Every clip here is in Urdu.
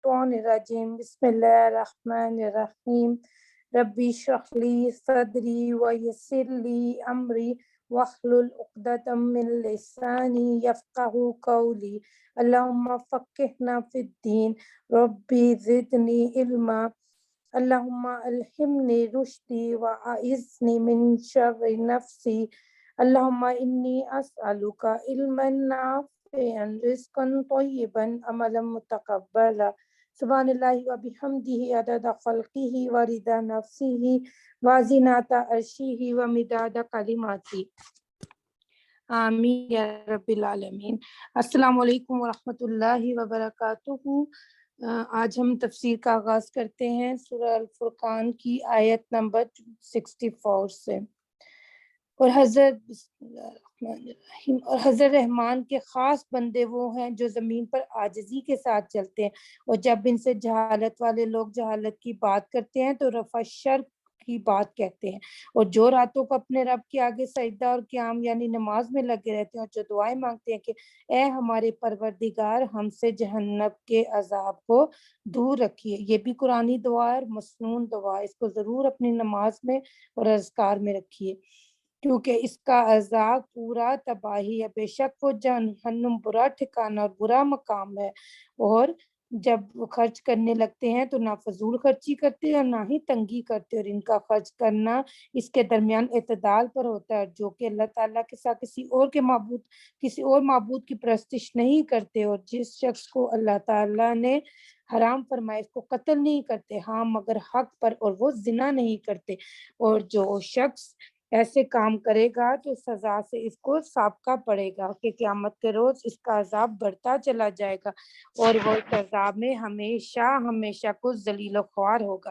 الشیطان الرجیم بسم اللہ الرحمن الرحیم ربی اشرح لی صدری ویسر لی امری واحلل عقدۃ من لسانی یفقهوا قولی اللہم فقہنا فی الدین ربی زدنی علما اللہم الہمنی رشدی واعذنی من شر نفسی اللہم انی اسألک علما نافعا رزقا طیبا عملا متقبلا سبحان اللہ و بحمدہ عدد خلقہ و رضا نفسہ و زینۃ عرشہ و مداد کلماتہ آمین یا رب العالمین۔ السلام علیکم ورحمۃ اللہ وبرکاتہ۔ آج ہم تفسیر کا آغاز کرتے ہیں سورہ الفرقان کی آیت نمبر 64 سے۔ اور حضرت بسم اللہ الرحمن الرحیم اور حضرت رحمان کے خاص بندے وہ ہیں جو زمین پر عاجزی کے ساتھ چلتے ہیں، اور جب ان سے جہالت والے لوگ جہالت کی بات کرتے ہیں تو رفع شرک کی بات کہتے ہیں، اور جو راتوں کو اپنے رب کے آگے سجدہ اور قیام یعنی نماز میں لگے رہتے ہیں، اور جو دعائیں مانگتے ہیں کہ اے ہمارے پروردگار ہم سے جہنم کے عذاب کو دور رکھیے۔ یہ بھی قرآنی دعا اور مسنون دعا، اس کو ضرور اپنی نماز میں اور اذکار میں رکھیے، کیونکہ اس کا عذاب پورا تباہی ہے۔ بے شک وہ جہنم برا ٹھکانہ اور برا مقام ہے، اور جب وہ خرچ کرنے لگتے ہیں تو نہ فضول خرچی کرتے اور نہ ہی تنگی کرتے، اور ان کا خرچ کرنا اس کے درمیان اعتدال پر ہوتا ہے، جو کہ اللہ تعالیٰ کے ساتھ کسی اور معبود کی پرستش نہیں کرتے، اور جس شخص کو اللہ تعالیٰ نے حرام فرمائے اس کو قتل نہیں کرتے، ہاں مگر حق پر، اور وہ زنا نہیں کرتے، اور جو شخص ایسے کام کرے گا تو سزا سے اس کو سابقہ پڑے گا کہ قیامت کے روز اس کا عذاب بڑھتا چلا جائے گا، اور وہ اس عذاب میں ہمیشہ ہمیشہ کو ذلیل و خوار ہوگا۔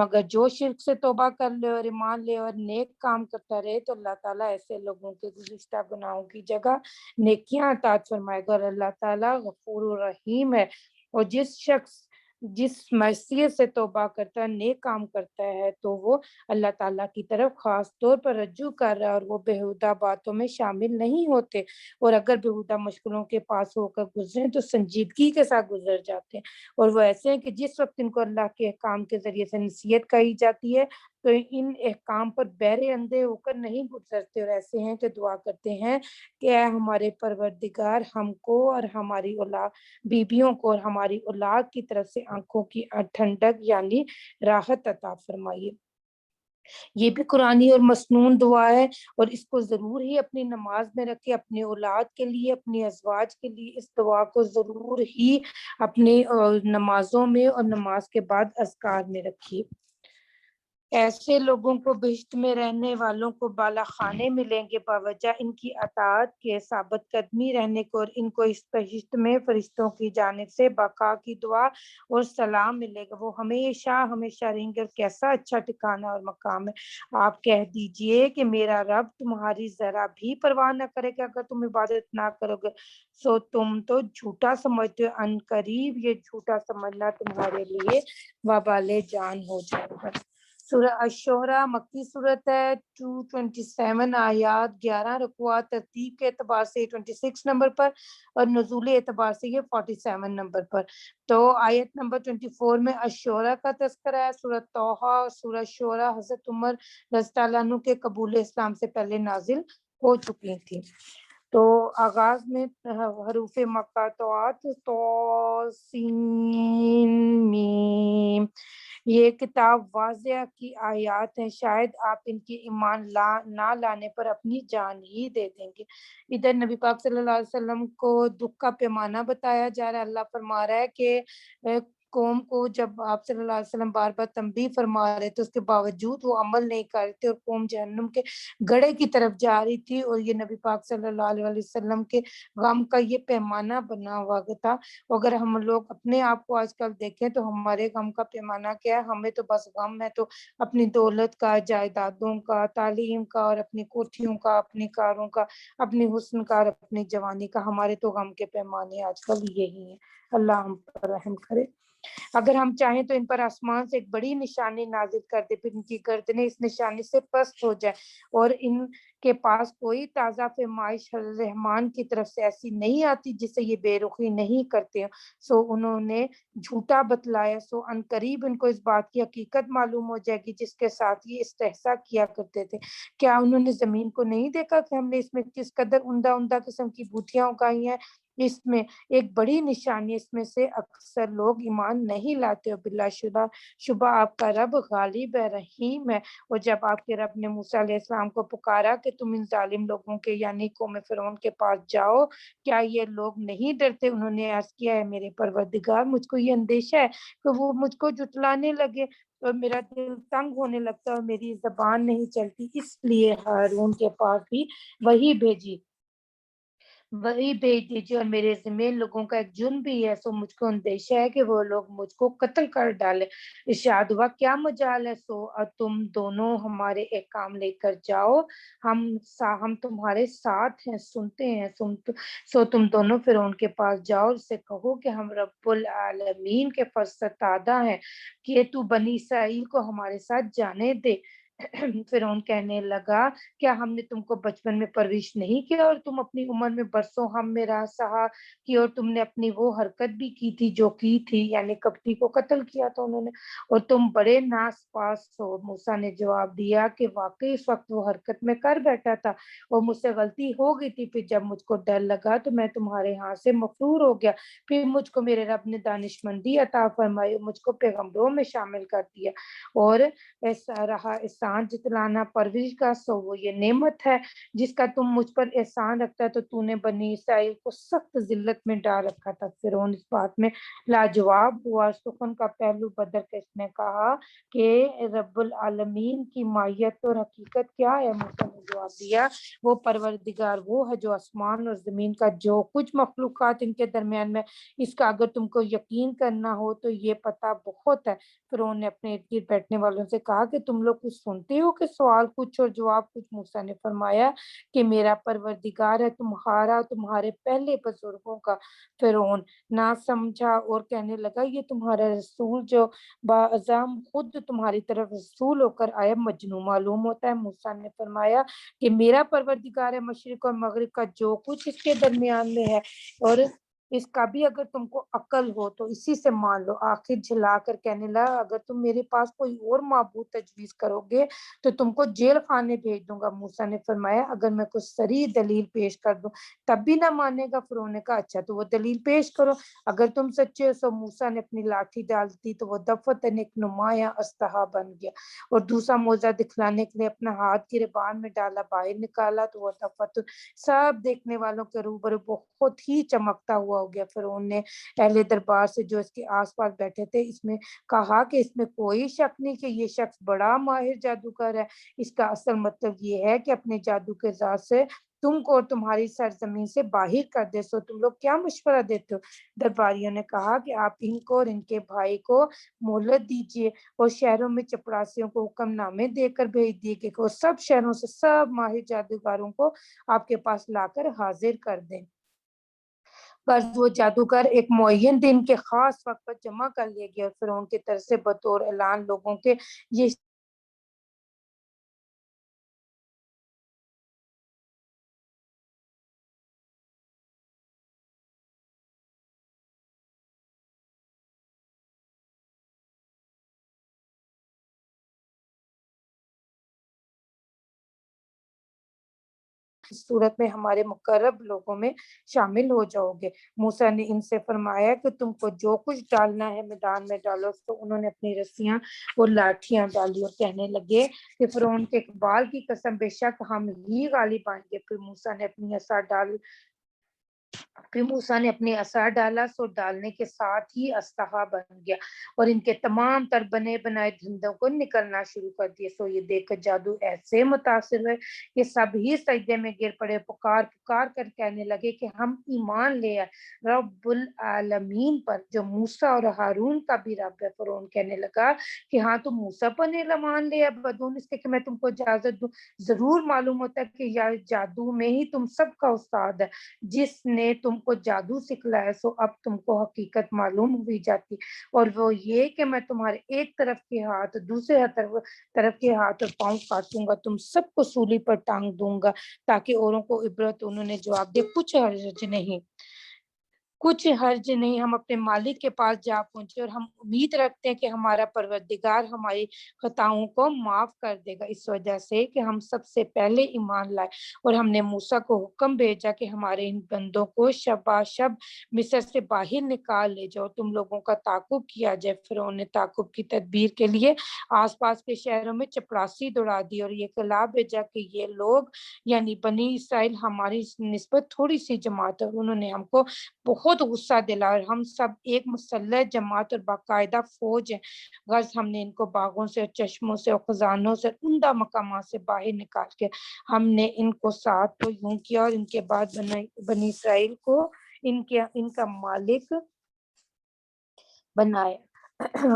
مگر جو شرک سے توبہ کر لے اور ایمان لے اور نیک کام کرتا رہے تو اللہ تعالیٰ ایسے لوگوں کے گزشتہ گناہوں کی جگہ نیکیاں عطا فرمائے گا، اور اللہ تعالیٰ غفور الرحیم ہے۔ اور جس شخص جس معصیت سے توبہ کرتا ہے، نیک کام کرتا ہے، تو وہ اللہ تعالیٰ کی طرف خاص طور پر رجوع کر رہا ہے، اور وہ بےہودہ باتوں میں شامل نہیں ہوتے، اور اگر بےہودہ مشکلوں کے پاس ہو کر گزریں تو سنجیدگی کے ساتھ گزر جاتے ہیں، اور وہ ایسے ہیں کہ جس وقت ان کو اللہ کے احکام کے ذریعے سے نصیحت کہی جاتی ہے تو ان احکام پر بہرے اندھے ہو کر نہیں گزرتے، اور ایسے ہیں کہ دعا کرتے ہیں کہ اے ہمارے پروردگار ہم کو اور ہماری اولاد بیبیوں کو اور ہماری اولاد کی طرف سے آنکھوں کی ٹھنڈک یعنی راحت عطا فرمائیے۔ یہ بھی قرآنی اور مسنون دعا ہے، اور اس کو ضرور ہی اپنی نماز میں رکھے، اپنی اولاد کے لیے، اپنی ازواج کے لیے اس دعا کو ضرور ہی اپنی نمازوں میں اور نماز کے بعد اذکار میں رکھیے۔ ایسے لوگوں کو بہشت میں رہنے والوں کو بالا خانے ملیں گے باوجہ ان کی اطاعت کے، ثابت قدمی رہنے کو، اور ان کو اس بہشت میں فرشتوں کی جانب سے بقا کی دعا اور سلام ملے گا، وہ ہمیشہ ہمیشہ رہیں گے، اور کیسا اچھا ٹھکانہ اور مقام ہے۔ آپ کہہ دیجئے کہ میرا رب تمہاری ذرا بھی پرواہ نہ کرے کہ اگر تم عبادت نہ کرو گے سو تم تو جھوٹا سمجھتے ہو، ان قریب یہ جھوٹا سمجھنا تمہارے لیے وبال جان ہو جائے گا۔ سورہ الشعراء مکی صورت ہے، 227 آیات، 11 رکوعات، ترتیب کے اعتبار سے 26 نمبر پر اور نزول اعتبار سے یہ 47 نمبر پر۔ تو آیت نمبر 24 میں الشعراء کا تذکرہ ہے۔ سورہ طٰہٰ اور سورہ الشعراء حضرت عمر رضی اللہ عنہ کے قبول اسلام سے پہلے نازل ہو چکی تھی۔ تو آغاز میں حروف مقاطعات طٰ سین میم، یہ کتاب واضح کی آیات ہیں، شاید آپ ان کی ایمان نہ لانے پر اپنی جان ہی دے دیں گے۔ ادھر نبی پاک صلی اللہ علیہ وسلم کو دکھ کا پیمانہ بتایا جا رہا ہے۔ اللہ فرما رہا ہے کہ قوم کو جب آپ صلی اللہ علیہ وسلم بار بار تنبیہ فرما رہے تھے اس کے باوجود وہ عمل نہیں کرتے، اور قوم جہنم کے گڑھے کی طرف جا رہی تھی، اور یہ نبی پاک صلی اللہ علیہ وسلم کے غم کا یہ پیمانہ بنا ہوا تھا۔ اگر ہم لوگ اپنے آپ کو آج کل دیکھیں تو ہمارے غم کا پیمانہ کیا ہے؟ ہمیں تو بس غم ہے تو اپنی دولت کا، جائیدادوں کا، تعلیم کا، اور اپنی کوٹھیوں کا، اپنی کاروں کا، اپنی حسن کا اور اپنی جوانی کا۔ ہمارے تو غم کے پیمانے آج کل یہی ہیں۔ اللہ ہم پر رحم کرے۔ اگر ہم چاہیں تو ان پر آسمان سے ایک بڑی نشانی نازل کر دے، پھر ان کی گردنیں اس نشانی سے پست ہو جائے، اور ان کے پاس کوئی تازہ پیمائش رحمان کی طرف سے ایسی نہیں آتی جسے یہ بے رخی نہیں کرتے. سو انہوں نے جھوٹا بتلایا، سو ان قریب ان کو اس بات کی حقیقت معلوم ہو جائے گی جس کے ساتھ یہ استحصا کیا کرتے تھے. کیا انہوں نے زمین کو نہیں دیکھا کہ ہم نے اس میں کس قدر عمدہ عمدہ قسم کی بوٹیاں اگائی ہیں؟ اس میں ایک بڑی نشانی، اس میں سے اکثر لوگ ایمان نہیں لاتے. بلا شبہ آپ کا رب غالب ہے، رحیم ہے. اور جب آپ کے رب نے موسیٰ علیہ السلام کو پکارا کہ تم ان ظالم لوگوں کے یعنی قوم فرعون کے پاس جاؤ، کیا یہ لوگ نہیں ڈرتے؟ انہوں نے عرض کیا ہے میرے پروردگار، مجھ کو یہ اندیشہ ہے کہ وہ مجھ کو جھٹلانے لگے اور میرا دل تنگ ہونے لگتا ہے اور میری زبان نہیں چلتی، اس لیے ہارون کے پاس بھی وہی بھیج دیجیے. اور میرے ذمہ لوگوں کا ایک جرم بھی ہے، سو مجھ کو اندیشہ ہے کہ وہ لوگ مجھ کو قتل کر ڈالے. ارشاد ہوا کیا مجال ہے، سو تم دونوں ہمارے ایک کام لے کر جاؤ، ہم تمہارے ساتھ ہیں، سنتے ہیں. سو تم دونوں فرعون کے پاس جاؤ، اس سے کہو کہ ہم رب العالمین کے فرستادہ ہیں کہ تو بنی اسرائیل کو ہمارے ساتھ جانے دے. فرعون کہنے لگا کیا ہم نے تم کو بچپن میں پرورش نہیں کیا اور تم اپنی عمر میں برسوں ہم میں راہ سہا کی، اور تم نے اپنی وہ حرکت بھی کی تھی جو کی تھی، یعنی کپٹی کو قتل کیا تھا انہوں نے، اور تم بڑے ناس پاس ہو. موسیٰ نے جواب دیا کہ واقعی اس وقت وہ حرکت میں کر بیٹھا تھا اور مجھ سے غلطی ہو گئی تھی. پھر جب مجھ کو ڈر لگا تو میں تمہارے ہاں سے مغرور ہو گیا. پھر مجھ کو میرے رب نے دانش مندی عطا فرمائی اور مجھ کو پیغمبروں میں شامل کر دیا، اور ایسا رہا احسان جتلانا پرورش کا، سو وہ یہ نعمت ہے جس کا تم مجھ پر احسان رکھتا ہے. تو تو نے بنی اسرائیل کو سخت ذلت میں ڈال رکھا تھا. فرعون اس بات میں لاجواب ہوا. سخن کا پہلو بدل کے اس نے کہا کہ رب العالمین کی ماہیت اور حقیقت کیا ہے؟ موسیٰ نے جواب دیا وہ پروردگار وہ ہے جو آسمان اور زمین کا جو کچھ مخلوقات ان کے درمیان میں، اس کا اگر تم کو یقین کرنا ہو تو یہ پتہ بہت ہے. فرعون نے اپنے ارد گرد بیٹھنے والوں سے کہا کہ تم لوگ کچھ سنتے ہو کہ سوال کچھ اور جواب کچھ. موسیٰ نے فرمایا کہ میرا پروردگار ہے تمہارا، تمہارے پہلے بزرگوں کا. فرعون نہ سمجھا اور کہنے لگا یہ تمہارا رسول جو باعظم خود تمہاری طرف رسول ہو کر آیا مجنون معلوم ہوتا ہے. موسیٰ نے فرمایا کہ میرا پروردگار ہے مشرق اور مغرب کا جو کچھ اس کے درمیان میں ہے، اور اس کا بھی اگر تم کو عقل ہو تو اسی سے مان لو. آخر جھلا کر کہنے لگا اگر تم میرے پاس کوئی اور معبود تجویز کرو گے تو تم کو جیل خانے بھیج دوں گا. موسیٰ نے فرمایا اگر میں کچھ صریح دلیل پیش کر دوں تب بھی نہ مانے گا. فرعون نے کہا اچھا تو وہ دلیل پیش کرو، اگر تم سچے ہو. سو موسیٰ نے اپنی لاٹھی ڈال دی تو وہ دفتن ایک نمایاں اسلحہ بن گیا، اور دوسرا موزہ دکھلانے کے لیے اپنا ہاتھ گریبان میں ڈالا، باہر نکالا تو وہ دفتن سب دیکھنے والوں کے روبرو بہت ہی چمکتا ہوا ہو گیا. فرعون نے اہل دربار سے جو اس کے آس پاس بیٹھے تھے اس میں کہا کہ اس میں کوئی شک نہیں کہ یہ شخص بڑا ماہر جادوگر ہے. اس کا اصل مطلب یہ ہے کہ اپنے جادو کے ذات سے تم کو اور تمہاری سرزمین سے باہر کر دے. سو تم لوگ کیا مشورہ دیتے ہو؟ درباریوں نے کہا کہ آپ ان کو اور ان کے بھائی کو مہلت دیجیے اور شہروں میں چپڑاسیوں کو حکم نامے دے کر بھیج دیے کہ وہ سب شہروں سے سب ماہر جادوگروں کو آپ کے پاس لا کر حاضر کر دیں. بس وہ جادوگر ایک معین دن کے خاص وقت پر جمع کر لیے گئے اور فرعون کی طرف سے بطور اعلان لوگوں کے یہ صورت میں ہمارے مقرب لوگوں میں شامل ہو جاؤ گے. موسیٰ نے ان سے فرمایا کہ تم کو جو کچھ ڈالنا ہے میدان میں ڈالو. تو انہوں نے اپنی رسیاں اور لاٹھیاں ڈالی اور کہنے لگے کہ فرعون کے اقبال کی قسم بے شک ہم ہی غالب آئیں گے. پھر موسیٰ نے اپنی عصا ڈالا، سو ڈالنے کے ساتھ ہی اسلحہ بن گیا اور ان کے تمام تر بنے بنائے دھندوں کو نکلنا شروع کر دیا. سو یہ دیکھ کر جادو ایسے متاثر ہوئے کہ سب ہی سجدے میں گر پڑے، پکار پکار کر کہنے لگے کہ ہم ایمان لے آئے رب العالمین پر جو موسیٰ اور ہارون کا بھی رب ہے. فرعون کہنے لگا کہ ہاں تم موسیٰ پر ایمان لے آئے بدون اس کے کہ میں تم کو اجازت دوں. ضرور معلوم ہوتا ہے کہ یا جادو میں ہی تم سب کا استاد ہے جس نے تم تم کو جادو سکھلایا سو اب تم کو حقیقت معلوم ہوئی جاتی، اور وہ یہ کہ میں تمہارے ایک طرف کے ہاتھ دوسرے طرف کے ہاتھ اور پاؤں کاٹوں گا، تم سب کو سولی پر ٹانگ دوں گا تاکہ اوروں کو عبرت۔ انہوں نے جواب دیا کچھ حرج نہیں، ہم اپنے مالک کے پاس جا پہنچے اور ہم امید رکھتے ہیں کہ ہمارا پروردگار ہماری خطاؤں کو معاف کر دے گا، اس وجہ سے کہ ہم سب سے پہلے ایمان لائے اور ہم نے موسیٰ کو حکم بھیجا کہ ہمارے ان بندوں کو شب مصر سے باہر نکال لے جاؤ، تم لوگوں کا تعاقب کیا جائے۔ فرعون نے تعاقب کی تدبیر کے لیے آس پاس کے شہروں میں چپراسی دوڑا دی اور یہ اطلاع بھیجا کہ یہ لوگ یعنی بنی اسرائیل ہماری نسبت تھوڑی سی جماعت ہے، انہوں نے ہم کو بہت غصہ دلا اور ہم سب ایک مسلح جماعت اور باقاعدہ فوج ہے، غرض ہم نے ان کو باغوں سے اور چشموں سے اور خزانوں سے عمدہ مقامات سے باہر نکال کے ہم نے ان کو ساتھ تو یوں کیا اور ان کے بعد بنی اسرائیل کو ان کا مالک بنایا۔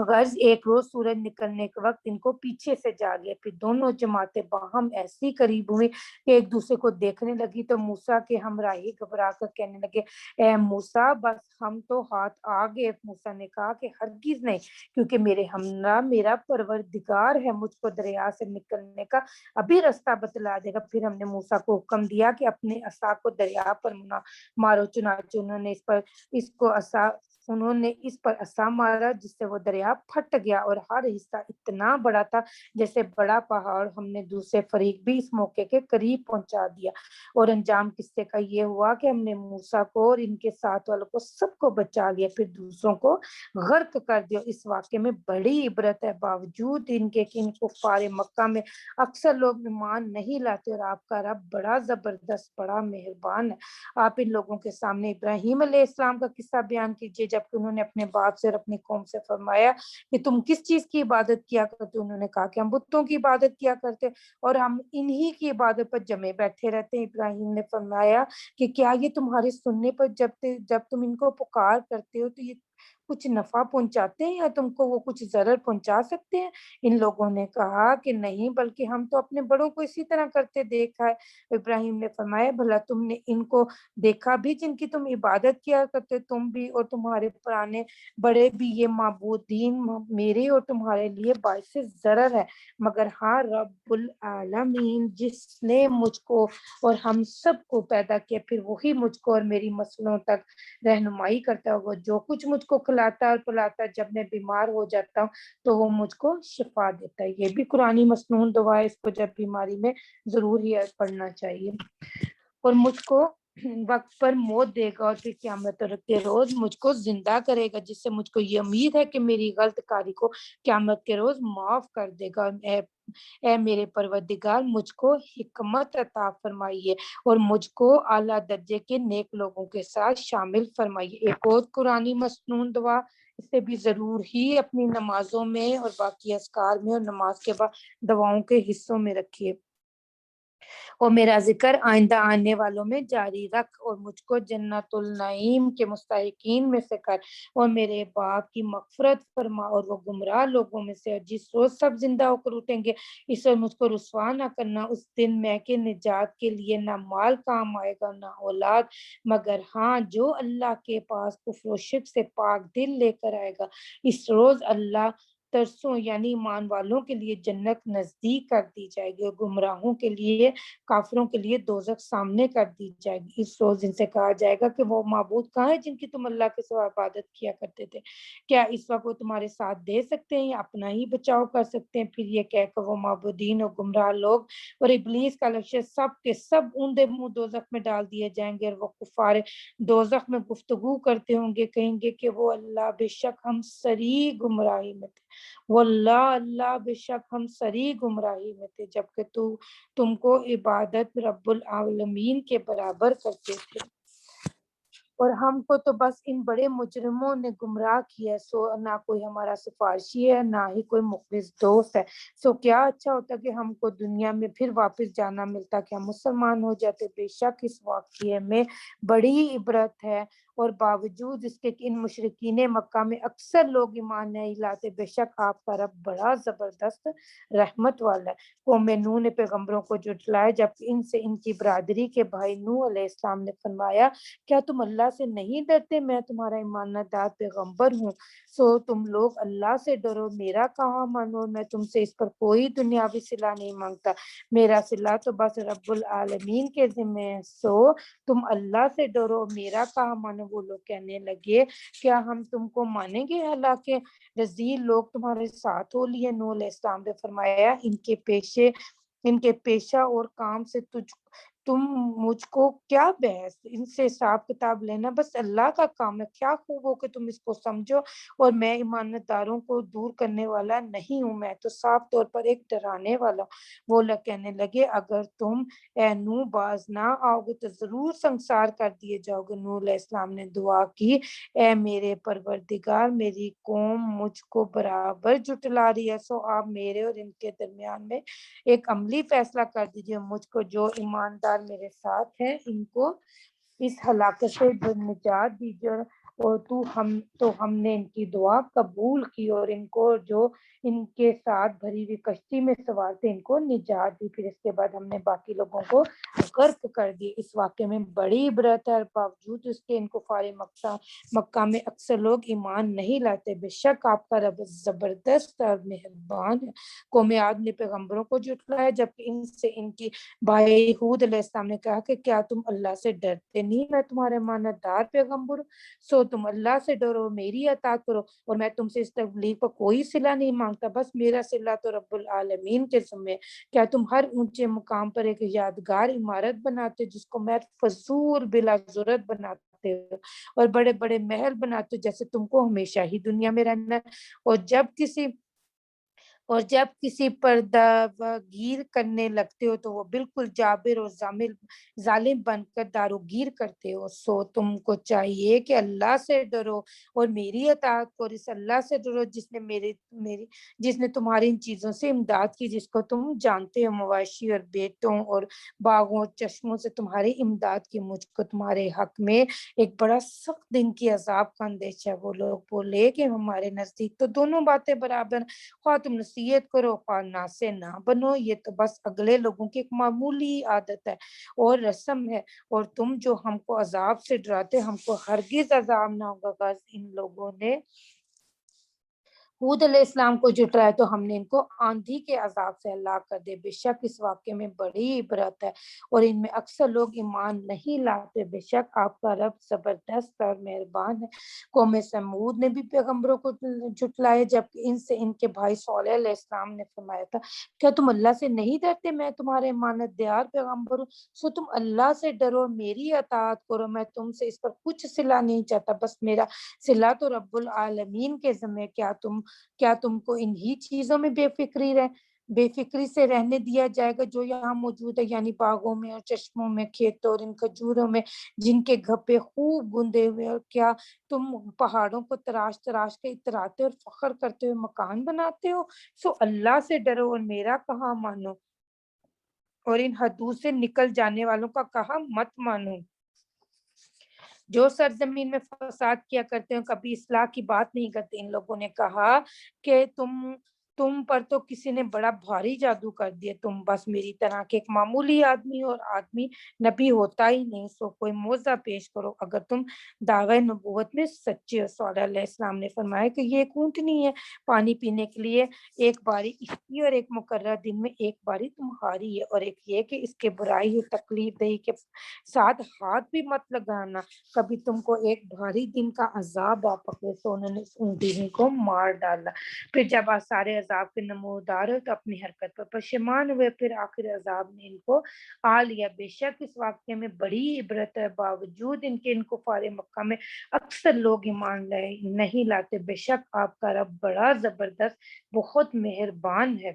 غرض ایک روز سورج نکلنے کے وقت ان کو پیچھے سے جا گیا، پھر دونوں جماعتیں باہم ایسی قریب ہوئی کہ ایک دوسرے کو دیکھنے لگی تو موسیٰ کے ہمراہی گھبرا کر کہنے لگے، اے موسیٰ بس ہم تو ہاتھ آ گئے۔ موسیٰ نے کہا کہ ہرگز نہیں، کیونکہ میرے ہمراہ میرا پروردگار ہے، مجھ کو دریا سے نکلنے کا ابھی راستہ بتلا دے گا۔ پھر ہم نے موسیٰ کو حکم دیا کہ اپنے عصا کو دریا پر مارو، چنانچہ انہوں نے اس پر عصا مارا جس سے وہ دریا پھٹ گیا اور ہر حصہ اتنا بڑا تھا جیسے بڑا پہاڑ۔ ہم نے دوسرے فریق بھی اس موقع کے قریب پہنچا دیا اور انجام قصے کا یہ ہوا کہ ہم نے موسیٰ کو اور ان کے ساتھ والوں کو سب کو بچا لیا، پھر دوسروں کو غرق کر دیا۔ اس واقعے میں بڑی عبرت ہے، باوجود ان کے کہ ان کفار مکہ میں اکثر لوگ ایمان نہیں لاتے اور آپ کا رب بڑا زبردست بڑا مہربان ہے۔ آپ ان لوگوں کے سامنے ابراہیم علیہ السلام کا قصہ بیان کیجئے جبکہ انہوں نے اپنے باپ سے اور اپنی قوم سے فرمایا کہ تم کس چیز کی عبادت کیا کرتے؟ انہوں نے کہا کہ ہم بتوں کی عبادت کیا کرتے اور ہم انہی کی عبادت پر جمے بیٹھے رہتے ہیں۔ ابراہیم نے فرمایا کہ کیا یہ تمہارے سننے پر جب تم ان کو پکار کرتے ہو تو یہ کچھ نفع پہنچاتے ہیں یا تم کو وہ کچھ ضرر پہنچا سکتے ہیں؟ ان لوگوں نے کہا کہ نہیں، بلکہ ہم تو اپنے بڑوں کو اسی طرح کرتے دیکھا ہے۔ ابراہیم نے فرمایا بھلا تم نے ان کو دیکھا بھی جن کی تم عبادت کیا کرتے، تم بھی اور تمہارے پرانے بڑے بھی، یہ معبودین میرے اور تمہارے لیے باعث ضرر ہے، مگر ہاں رب العالمین جس نے مجھ کو اور ہم سب کو پیدا کیا پھر وہی مجھ کو اور میری مسلوں تک رہنمائی کرتا ہے، وہ جو کچھ مجھ کو کھلاتا اور پلاتا ہے، جب میں بیمار ہو جاتا ہوں تو وہ مجھ کو شفا دیتا ہے۔ یہ بھی قرآنی مسنون دعا ہے، اس کو جب بیماری میں ضرور ہی پڑھنا چاہیے۔ اور مجھ کو وقت پر موت دے گا اور پھر قیامت کے روز مجھ کو زندہ کرے گا، جس سے مجھ کو یہ امید ہے کہ میری غلط کاری کو قیامت کے روز معاف کر دے گا۔ اے میرے پروردگار مجھ کو حکمت عطا فرمائیے اور مجھ کو اعلیٰ درجے کے نیک لوگوں کے ساتھ شامل فرمائیے۔ ایک اور قرآنی مسنون دعا، اسے بھی ضرور ہی اپنی نمازوں میں اور باقی اذکار میں اور نماز کے بعد دعاؤں کے حصوں میں رکھیے، اور میرا ذکر آئندہ آنے والوں میں جاری رکھ اور مجھ کو جنت النعیم کے مستحقین میں سے کر، اور میرے باپ کی مغفرت فرما اور وہ گمراہ لوگوں میں سے جس روز سب زندہ ہو کر اٹھیں گے اس وقت مجھ کو رسوا نہ کرنا۔ اس دن میں کہ نجات کے لیے نہ مال کام آئے گا نہ اولاد، مگر ہاں جو اللہ کے پاس کفر و شرک سے پاک دل لے کر آئے گا۔ اس روز اللہ ترسوں یعنی ایمان والوں کے لیے جنت نزدیک کر دی جائے گی اور گمراہوں کے لیے کافروں کے لیے دوزخ سامنے کر دی جائے گی۔ اس روز ان سے کہا جائے گا کہ وہ معبود کہاں ہے جن کی تم اللہ کے سوا عبادت کیا کرتے تھے؟ کیا اس وقت وہ تمہارے ساتھ دے سکتے ہیں یا اپنا ہی بچاؤ کر سکتے ہیں؟ پھر یہ کہہ کر وہ معبودین اور گمراہ لوگ اور ابلیس کا لشکر سب کے سب اوندے منہ دوزخ میں ڈال دیے جائیں گے، اور وہ کفار دوزخ میں گفتگو کرتے ہوں گے، کہیں گے کہ وہ اللہ بے شک ہم سری گمراہی میں تھے، واللہ اللہ بے شک ہم سری گمراہی میں تھے، جبکہ تم کو عبادت رب العالمین کے برابر کرتے تھے، اور ہم کو تو بس ان بڑے مجرموں نے گمراہ کیا، سو نہ کوئی ہمارا سفارشی ہے نہ ہی کوئی مخلص دوست ہے۔ سو کیا اچھا ہوتا کہ ہم کو دنیا میں پھر واپس جانا ملتا کہ ہم مسلمان ہو جاتے۔ بے شک اس واقعے میں بڑی عبرت ہے اور باوجود اس کے کہ ان مشرکین مکہ میں اکثر لوگ ایمان نہیں لاتے، بے شک آپ کا رب بڑا زبردست رحمت والا ہے۔ قوم نوح نے پیغمبروں کو جھٹلایا جبکہ ان سے ان کی برادری کے بھائی نوح علیہ السلام نے فرمایا کیا تم اللہ سے نہیں ڈرتے؟ میں تمہارا ایماندار پیغمبر ہوں، سو تم لوگ اللہ سے ڈرو، میرا کہا مانو، میں تم سے اس پر کوئی دنیاوی صلہ نہیں مانگتا، میرا صلہ تو بس رب العالمین کے ذمہ ہے، سو تم اللہ سے ڈرو، میرا کہا مانو۔ وہ لوگ کہنے لگے کیا ہم تم کو مانیں گے حالانکہ رذیل لوگ تمہارے ساتھ ہو لیے؟ نوح علیہ السلام نے فرمایا ان کے پیشہ اور کام سے تم مجھ کو کیا بحث، ان سے حساب کتاب لینا بس اللہ کا کام ہے، کیا خوب ہو کہ تم اس کو سمجھو، اور میں ایمانداروں کو دور کرنے والا نہیں ہوں، میں تو صاف طور پر ایک ڈرانے والا۔ وہ لوگ کہنے لگے اگر تم اے نوح باز نہ آؤ گے تو ضرور سنسار کر دیے جاؤ گے۔ نوح علیہ السلام نے دعا کی اے میرے پروردگار، میری قوم مجھ کو برابر جھٹلا رہی ہے، سو آپ میرے اور ان کے درمیان میں ایک عملی فیصلہ کر دیجئے، مجھ کو جو ایماندار میرے ساتھ ہیں ان کو اس ہلاکت سے نجات دیجیے، اور ہم نے ان کی دعا قبول کی اور ان کو جو ان کے ساتھ بھری ہوئی کشتی میں سوار تھے ان کو نجات دی، پھر اس کے بعد ہم نے باقی لوگوں کو غرق کر دی۔ اس واقعے میں بڑی عبرت ہے، باوجود اس کے ان کفار مکہ میں اکثر لوگ ایمان نہیں لاتے، بے شک آپ کا رب زبردست اور مہربان ہے۔ قوم عاد نے پیغمبروں کو جھٹلایا جبکہ ان سے ان کی بھائی ہود علیہ السلام نے کہا کہ کیا تم اللہ سے ڈرتے نہیں؟ میں تمہارے امانتدار پیغمبر ہوں، سو تم اللہ سے ڈرو، میری اطاعت کرو، اور میں تم سے اس تبلیغ پر کوئی صلہ نہیں مانگتا، بس میرا صلہ تو رب العالمین کے ذمہ ہے۔ کیا تم ہر اونچے مقام پر ایک یادگار عمارت بناتے جس کو میں فضول بلا ضرورت بناتے ہو، اور بڑے بڑے محل بناتے ہو جیسے تم کو ہمیشہ ہی دنیا میں رہنا ہے، اور جب کسی پر گیر کرنے لگتے ہو تو وہ بالکل جابر اور ظالم بن کر داروگیر کرتے ہو، سو تم کو چاہیے کہ اللہ سے ڈرو اور میری اطاعت کرو، اس اللہ سے ڈرو جس نے تمہاری ان چیزوں سے امداد کی جس کو تم جانتے ہو، مواشی اور بیٹوں اور باغوں اور چشموں سے تمہاری امداد کی، مجھ کو تمہارے حق میں ایک بڑا سخت دن کی عذاب کا اندیشہ ہے۔ وہ لوگ بولے کہ ہمارے نزدیک تو دونوں باتیں برابر، خواہ تم نصیحت کرو خواہ نہ سے نہ بنو، یہ تو بس اگلے لوگوں کی ایک معمولی عادت ہے اور رسم ہے، اور تم جو ہم کو عذاب سے ڈراتے ہم کو ہرگز عذاب نہ ہوگا۔ غرض ان لوگوں نے ہود علیہ السلام کو جھٹلایا تو ہم نے ان کو آندھی کے عذاب سے ہلاک کر دے، بے شک اس واقعے میں بڑی عبرت ہے اور ان میں اکثر لوگ ایمان نہیں لاتے، بے شک آپ کا رب زبردست اور مہربان ہے۔ قوم سمود نے بھی پیغمبروں کو جھٹلایا جبکہ ان سے ان کے بھائی صالح علیہ السلام نے فرمایا تھا کیا تم اللہ سے نہیں ڈرتے؟ میں تمہارے امانتدار پیغمبر ہوں، سو تم اللہ سے ڈرو، میری اطاعت کرو، میں تم سے اس پر کچھ صلہ نہیں چاہتا، بس میرا صلہ تو رب العالمین کے ذمہ۔ کیا تم کو انہی چیزوں میں بے فکری سے رہنے دیا جائے گا جو یہاں موجود ہے، یعنی باغوں میں اور چشموں میں، کھیتوں اور ان کھجوروں میں جن کے گھپے خوب گندے ہوئے، اور کیا تم پہاڑوں کو تراش تراش کے اتراتے اور فخر کرتے ہوئے مکان بناتے ہو؟ سو اللہ سے ڈرو اور میرا کہا مانو، اور ان حدود سے نکل جانے والوں کا کہا مت مانو جو سرزمین میں فساد کیا کرتے ہیں، کبھی اصلاح کی بات نہیں کرتے۔ ان لوگوں نے کہا کہ تم پر تو کسی نے بڑا بھاری جادو کر دیا، تم بس میری طرح کے ایک معمولی آدمی ہو، اور آدمی نبی ہوتا ہی نہیں، سو کوئی معجزہ پیش کرو اگر تم دعوی نبوت میں سچے ہو۔ صالح علیہ السلام نے فرمایا کہ یہ ایک اونٹنی ہے، پانی پینے کے لیے ایک باری اس کی اور ایک مقررہ دن میں ایک باری تمہاری ہے، اور ایک یہ کہ اس کے برائی اور تکلیف دہی کے ساتھ ہاتھ بھی مت لگانا، کبھی تم کو ایک بھاری دن کا عذاب آ پکڑے۔ تو انہوں نے اس اونٹنی کو مار ڈالا، پھر جب سارے عذاب کے نمودار ہوئے تو اپنی حرکت پر پشیمان ہوئے، پھر آخر عذاب نے ان کو آ لیا۔ بے شک اس واقعے میں بڑی عبرت ہے، باوجود ان کے ان کفار مکہ میں اکثر لوگ ایمان نہیں لاتے، بے شک آپ کا رب بڑا زبردست بہت مہربان ہے۔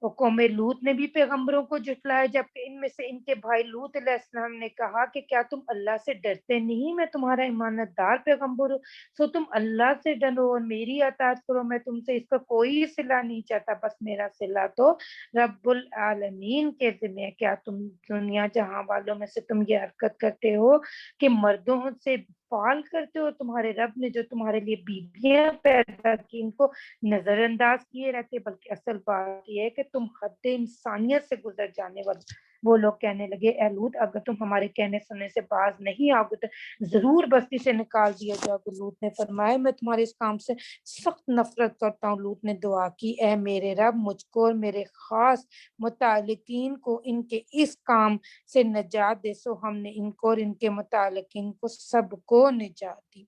اور قوم لوط نے بھی پیغمبروں کو جھٹلایا جبکہ ان میں سے ان کے بھائی لوط علیہ السلام نے کہا کہ کیا تم اللہ سے ڈرتے نہیں، میں تمہارا امانت دار پیغمبر ہوں، سو تم اللہ سے ڈرو اور میری اطاعت کرو، میں تم سے اس کا کوئی صلہ نہیں چاہتا، بس میرا صلہ تو رب العالمین کے ذمہ ہے۔ کیا تم دنیا جہاں والوں میں سے تم یہ حرکت کرتے ہو کہ مردوں سے فال کرتے ہو؟ تمہارے رب نے جو تمہارے لیے بیویاں پیدا کی ان کو نظر انداز کیے رہتے، بلکہ اصل بات یہ ہے کہ تم حد انسانیت سے گزر جانے والے۔ وہ لوگ کہنے لگے اے لوط اگر تم ہمارے کہنے سننے سے باز نہیں آؤ گے تو ضرور بستی سے نکال دیا جاؤ گے۔ لوط نے فرمایا میں تمہارے اس کام سے سخت نفرت کرتا ہوں۔ لوط نے دعا کی اے میرے رب مجھ کو اور میرے خاص متعلقین کو ان کے اس کام سے نجات دے، سو ہم نے ان کو اور ان کے متعلقین کو سب کو نجات دی۔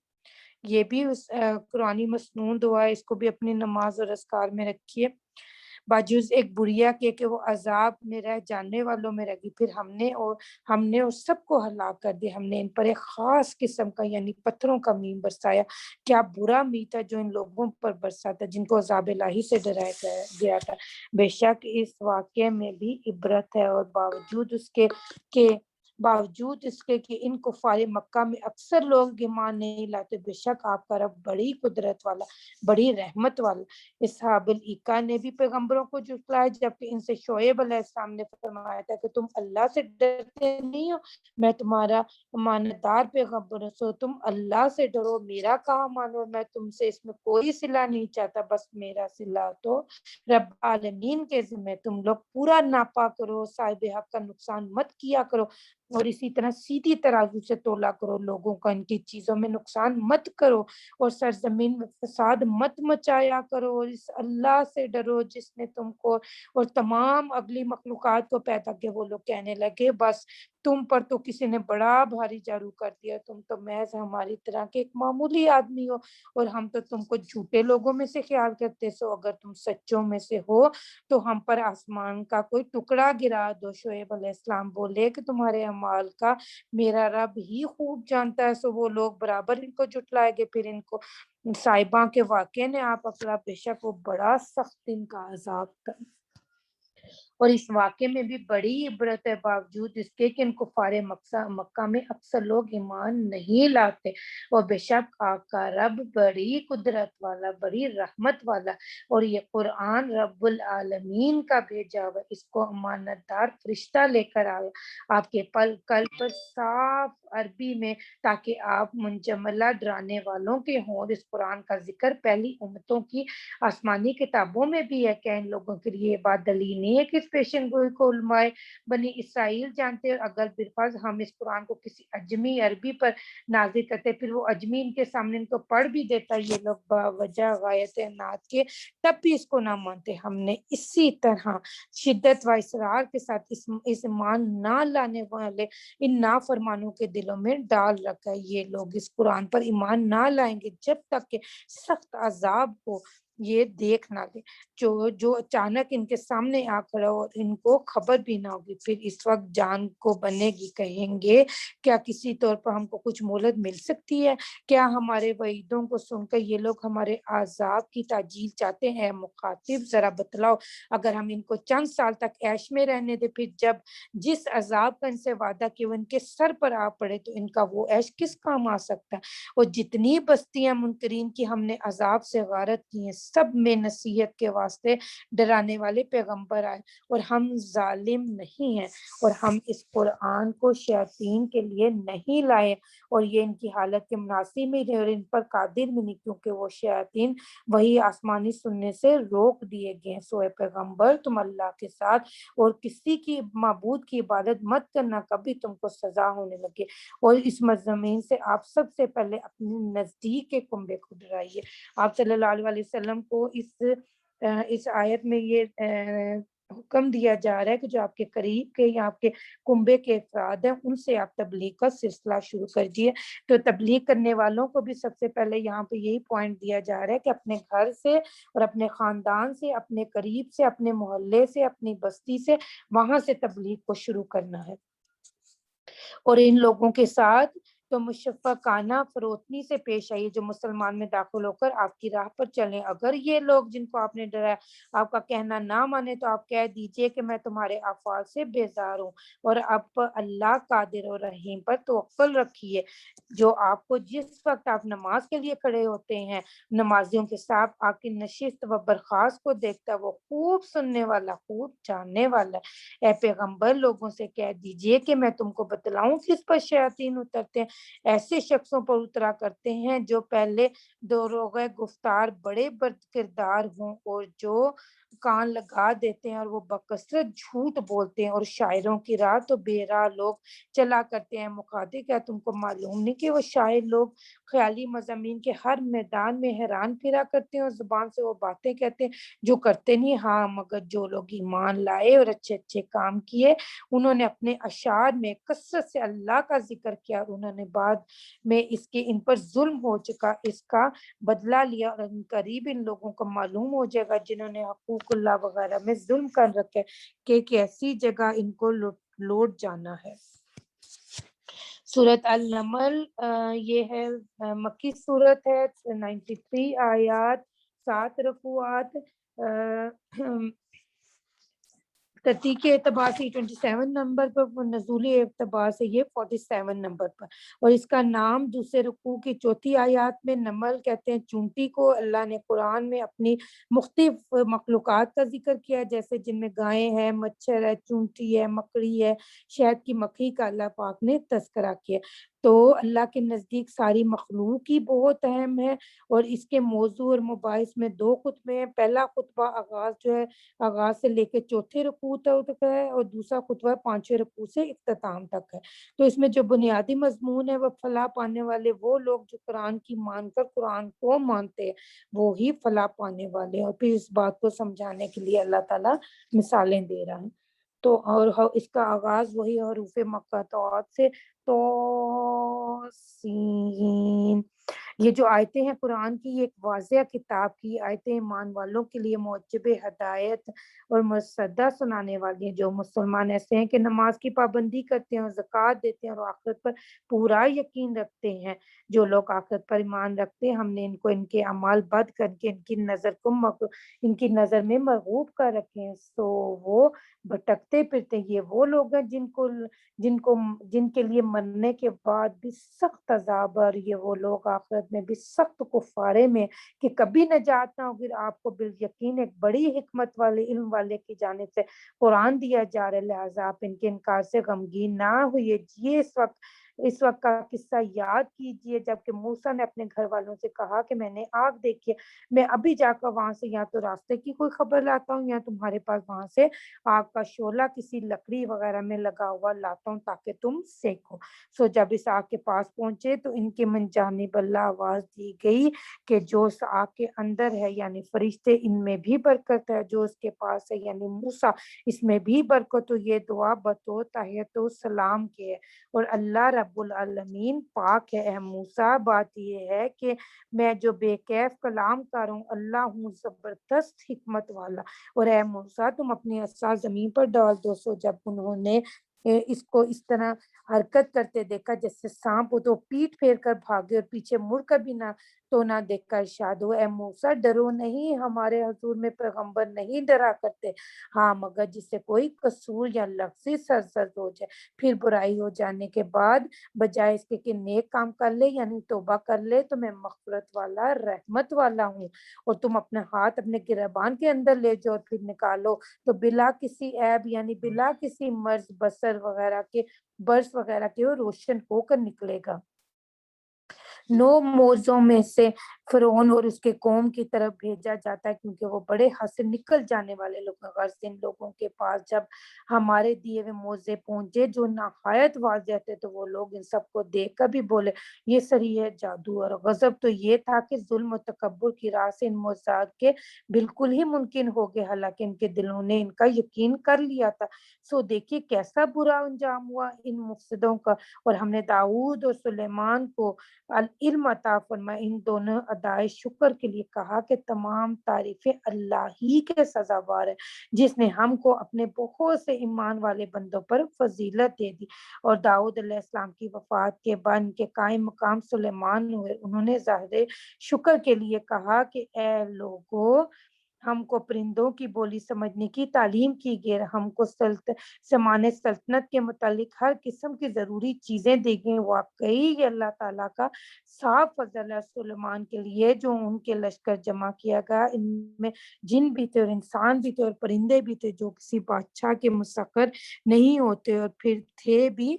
یہ بھی قرآنی مسنون دعا ہے، اس کو بھی اپنی نماز اور اذکار میں رکھیے۔ باجوز ایک بڑیا کے کہ وہ عذاب میں رہ جانے والوں میں رہی، پھر ہم نے اور سب کو ہلاک کر دیا، ہم نے ان پر ایک خاص قسم کا یعنی پتھروں کا میم برسایا۔ کیا برا می تھا جو ان لوگوں پر برسا تھا جن کو عذاب الہی سے ڈرایا گیا تھا۔ بے شک اس واقعے میں بھی عبرت ہے، اور باوجود اس کے کہ ان کفار مکہ میں اکثر لوگ ایمان نہیں لاتے، بے شک آپ کا رب بڑی قدرت والا بڑی رحمت والا۔ اصحاب الایکا نے بھی پیغمبروں کو جھٹلایا جبکہ ان سے شعیب علیہ السلام نے فرمایا تھا کہ تم اللہ سے ڈرتے نہیں ہو، میں تمہارا امانت دار پیغمبر ہوں، سو تم اللہ سے ڈرو، میرا کام مانو، میں تم سے اس میں کوئی صلہ نہیں چاہتا، بس میرا صلہ تو رب عالمین کے ذمہ۔ تم لوگ پورا ناپا کرو، صاحب حق کا نقصان مت کیا کرو، اور اسی طرح سیدھی ترازو سے تولا کرو، لوگوں کا ان کی چیزوں میں نقصان مت کرو، اور سرزمین میں فساد مت مچایا کرو، اور اس اللہ سے ڈرو جس نے تم کو اور تمام اگلی مخلوقات کو پیدا کیا۔ وہ لوگ کہنے لگے بس تم پر تو کسی نے بڑا بھاری جارو کر دیا، تم تو محض ہماری طرح کے ایک معمولی آدمی ہو اور ہم تو تم کو جھوٹے لوگوں میں سے خیال کرتے، سو اگر تم سچوں میں سے ہو تو ہم پر آسمان کا کوئی ٹکڑا گرا دو۔ شعیب علیہ السلام بولے کہ تمہارے اعمال کا میرا رب ہی خوب جانتا ہے، سو وہ لوگ برابر ان کو جھٹلائے گے۔ پھر ان کو صاحبہ کے واقعے نے آپ پکڑا، بے شک وہ بڑا سخت ان کا عذاب تھا۔ اور اس واقعے میں بھی بڑی عبرت ہے، باوجود اس کے کہ ان کفار مکہ میں اکثر لوگ ایمان نہیں لاتے، اور بے شک آپ کا رب بڑی قدرت والا بڑی رحمت والا، اور یہ قرآن رب العالمین کا بھیجا ہوا، اس کو امانت دار فرشتہ لے کر آیا آپ کے قلب پر صاف عربی میں، تاکہ آپ منجملہ ڈرانے والوں کے ہوں۔ اور اس قرآن کا ذکر پہلی امتوں کی آسمانی کتابوں میں بھی ہے۔ کیا ان لوگوں کے لیے یہ بات دلیل نہیں ہے کہ اس پیشن گوئی کو علماء بنی اسرائیل جانتے ہیں؟ اگر بالفرض ہم اس قرآن کو کسی اجمی عربی پر نازل کرتے پھر وہ اجمی ان کے سامنے ان کو پڑھ بھی دیتا، یہ لوگ باوجہ غایت عناد کے تب بھی اس کو نہ مانتے۔ ہم نے اسی طرح شدت و اصرار کے ساتھ اس ایمان نہ لانے والے ان نافرمانوں کے دلوں میں ڈال رکھا ہے۔ یہ لوگ اس قرآن پر ایمان نہ لائیں گے جب تک کہ سخت عذاب کو یہ دیکھ نہ لے جو اچانک ان کے سامنے آ کھڑا ہو، اور ان کو خبر بھی نہ ہوگی۔ پھر اس وقت جان کو بنے گی، کہیں گے کیا کسی طور پر ہم کو کچھ مہلت مل سکتی ہے؟ کیا ہمارے وعیدوں کو سن کر یہ لوگ ہمارے عذاب کی تاجیل چاہتے ہیں؟ مخاطب ذرا بتلاؤ، اگر ہم ان کو چند سال تک عیش میں رہنے دے، پھر جب جس عذاب کا ان سے وعدہ کیا وہ ان کے سر پر آ پڑے تو ان کا وہ عیش کس کام آ سکتا ہے؟ اور جتنی بستیاں منکرین کی ہم نے عذاب سے غارت کی ہیں، سب میں نصیحت کے واسطے ڈرانے والے پیغمبر آئے، اور ہم ظالم نہیں ہیں، اور ہم اس قرآن کو شیاطین کے لیے نہیں لائے، اور یہ ان کی حالت کے مناسب میں اور ان پر قادر بھی نہیں، کیونکہ وہ شیاطین وہی آسمانی سننے سے روک دیے گئے۔ سو اے پیغمبر تم اللہ کے ساتھ اور کسی کی معبود کی عبادت مت کرنا، کبھی تم کو سزا ہونے لگے۔ اور اس مضمین سے آپ سب سے پہلے اپنے نزدیک کے کنبے کو ڈرائیے۔ آپ صلی اللہ علیہ وسلم کو اس آیت میں یہ حکم دیا جا رہا ہے کہ جو آپ کے قریب کے یا آپ کے کنبے کے افراد ہیں ان سے آپ تبلیغ کا سلسلہ شروع کر دیے۔ تو تبلیغ کرنے والوں کو بھی سب سے پہلے یہاں پہ یہی پوائنٹ دیا جا رہا ہے کہ اپنے گھر سے اور اپنے خاندان سے، اپنے قریب سے، اپنے محلے سے، اپنی بستی سے، وہاں سے تبلیغ کو شروع کرنا ہے، اور ان لوگوں کے ساتھ تو مشفقانہ فروتنی سے پیش آئیے جو مسلمان میں داخل ہو کر آپ کی راہ پر چلیں۔ اگر یہ لوگ جن کو آپ نے ڈرایا آپ کا کہنا نہ مانے تو آپ کہہ دیجئے کہ میں تمہارے افعال سے بیزار ہوں، اور اب اللہ قادر و رحیم پر توکل رکھیے، جو آپ کو جس وقت آپ نماز کے لیے کھڑے ہوتے ہیں نمازیوں کے ساتھ آپ کی نشست و برخاست کو دیکھتا ہے، وہ خوب سننے والا خوب جاننے والا ہے۔ اے پیغمبر لوگوں سے کہہ دیجئے کہ میں تم کو بتلاؤں کس پر شیاطین اترتے ہیں، ایسے شخصوں پر اترا کرتے ہیں جو پہلے دروغ گفتار بڑے بد کردار ہوں، اور جو کان لگا دیتے ہیں اور وہ بکثرت جھوٹ بولتے ہیں، اور شاعروں کی راہ تو بے راہ لوگ چلا کرتے ہیں۔ مخاطب کیا تم کو معلوم نہیں کہ وہ شاعر لوگ خیالی مضامین کے ہر میدان میں حیران پھرا کرتے ہیں اور زبان سے وہ باتیں کہتے ہیں جو کرتے نہیں؟ ہاں مگر جو لوگ ایمان لائے اور اچھے اچھے کام کیے، انہوں نے اپنے اشعار میں کثرت سے اللہ کا ذکر کیا، اور انہوں نے بعد میں اس کے ان پر ظلم ہو چکا اس کا بدلہ لیا، اور ان قریب ان لوگوں کو معلوم ہو جائے گا جنہوں نے حقوق اللہ وغیرہ میں ظلم کر رکھے کہ ایک ایسی جگہ ان کو لوٹ جانا ہے۔ سورت النمل یہ ہے مکی صورت ہے، 93 آیات، 7 رکوعات، ترتیب کے اعتبار سے 27 نمبر پر، نزولی اعتبار سے یہ 47 نمبر پر، اور اس کا نام دوسرے رکوع کی چوتھی آیات میں نمل کہتے ہیں۔ چونٹی کو اللہ نے قرآن میں اپنی مختلف مخلوقات کا ذکر کیا، جیسے جن میں گائیں ہیں، مچھر ہے، چونٹی ہے، مکڑی ہے، شہد کی مکھی کا اللہ پاک نے تذکرہ کیا۔ تو اللہ کے نزدیک ساری مخلوق ہی بہت اہم ہے، اور اس کے موضوع اور مباحث میں 2 خطبے ہیں۔ پہلا خطبہ آغاز جو ہے آغاز سے لے کے چوتھے رکوع تک ہے، اور دوسرا خطبہ 5ویں رکوع سے اختتام تک ہے۔ تو اس میں جو بنیادی مضمون ہے وہ فلاح پانے والے وہ لوگ جو قرآن کی مان کر قرآن کو مانتے ہیں، وہی فلاح پانے والے ہیں، اور پھر اس بات کو سمجھانے کے لیے اللہ تعالیٰ مثالیں دے رہا ہے۔ تو اور اس کا آغاز وہی حروف مقطعات سے، تو سین، یہ جو آیتیں ہیں قرآن کی، یہ ایک واضح کتاب کی آیتیں ایمان والوں کے لیے موجب ہدایت اور مصدع سنانے والی ہیں۔ جو مسلمان ایسے ہیں کہ نماز کی پابندی کرتے ہیں اور زکوٰۃ دیتے ہیں اور آخرت پر پورا یقین رکھتے ہیں۔ جو لوگ آخرت پر ایمان رکھتے ہیں ہم نے ان کو ان کے اعمال بد کر کے ان کی نظر میں مرغوب کر رکھے ہیں، سو وہ بھٹکتے پھرتے ہیں۔ یہ وہ لوگ ہیں جن کے لیے مرنے کے بعد بھی سخت عذاب، اور یہ وہ لوگ آخرت میں بھی سخت کفارے میں کہ کبھی نجات نہ ہوگی۔ آپ کو بالیقین ایک بڑی حکمت والے علم والے کی جانب سے قرآن دیا جا رہا ہے، لہٰذا آپ ان کے انکار سے غمگین نہ ہوئے۔ یہ اس وقت کا قصہ یاد کیجئے جب کہ موسیٰ نے اپنے گھر والوں سے کہا کہ میں نے آگ دیکھی ہے، میں ابھی جا کر وہاں سے یا تو راستے کی کوئی خبر لاتا ہوں یا تمہارے پاس وہاں سے آگ کا شعلہ کسی لکڑی وغیرہ میں لگا ہوا لاتا ہوں تاکہ تم سیکھو۔ سو جب اس آگ کے پاس پہنچے تو ان کے من جانب اللہ آواز دی گئی کہ جو اس آگ کے اندر ہے یعنی فرشتے ان میں بھی برکت ہے، جو اس کے پاس ہے یعنی موسیٰ اس میں بھی برکت، یہ دعا بطور تحیت و سلام کے ہے، اور اللہ رب العالمین پاک ہے۔ اے موسیٰ بات یہ ہے کہ میں جو بے کیف کلام کر ہوں اللہ ہوں زبردست حکمت والا، اور اے موسیٰ تم اپنی عصا زمین پر ڈال دو۔ سو جب انہوں نے اس کو اس طرح حرکت کرتے دیکھا جیسے سانپ ہو تو پیٹ پھیر کر بھاگے اور پیچھے مڑ کر بھی نہ دیکھ کر ارشاد ہو، اے موسیٰ ڈرو نہیں، ہمارے حضور میں پیغمبر نہیں ڈرا کرتے، ہاں مگر جس سے کوئی قصور یا لفظی سرزد ہو جائے، پھر برائی ہو جانے کے بعد بجائے اس کے کہ نیک کام کر لے یعنی توبہ کر لے تو میں مغفرت والا رحمت والا ہوں، اور تم اپنے ہاتھ اپنے گریبان کے اندر لے جاؤ اور پھر نکالو تو بلا کسی عیب یعنی بلا کسی مرض برس وغیرہ کے وہ روشن ہو کر نکلے گا۔ 9 موضوع میں سے فرعون اور اس کے قوم کی طرف بھیجا جاتا ہے کیونکہ وہ بڑے حد سے نکل جانے والے لوگ ہیں۔ غرض ان لوگوں کے پاس جب ہمارے دیے ہوئے موضوع پہنچے جو نہایت واضح تھے تو وہ لوگ ان سب کو دیکھ کر بھی بولے یہ صحیح ہے جادو، اور غضب تو یہ تھا کہ ظلم و تکبر کی راہ سے ان معجزات کے بالکل ہی ممکن ہو گئے، حالانکہ ان کے دلوں نے ان کا یقین کر لیا تھا۔ سو دیکھیے کیسا برا انجام ہوا ان مفسدوں کا۔ اور ہم نے داؤد اور سلیمان کو علم عطا فرمائے۔ ان دونوں ادائے شکر کے لیے کہا کہ تمام تعریفیں اللہ ہی کے سزاوار ہے جس نے ہم کو اپنے بہت سے ایمان والے بندوں پر فضیلت دے دی۔ اور داؤد علیہ السلام کی وفات کے بعد ان کے قائم مقام سلیمان ہوئے۔ انہوں نے ظاہر شکر کے لیے کہا کہ اے لوگو ہم کو پرندوں کی بولی سمجھنے کی تعلیم کی گئی، ہم کو سامان سلطنت کے متعلق ہر قسم کی ضروری چیزیں دی گئیں۔ واقعی یہ اللہ تعالیٰ کا صاف فضل ہے سلیمان کے لیے جو ان کے لشکر جمع کیا گیا، ان میں جن بھی تھے اور انسان بھی تھے اور پرندے بھی تھے جو کسی بادشاہ کے مسخر نہیں ہوتے، اور پھر تھے بھی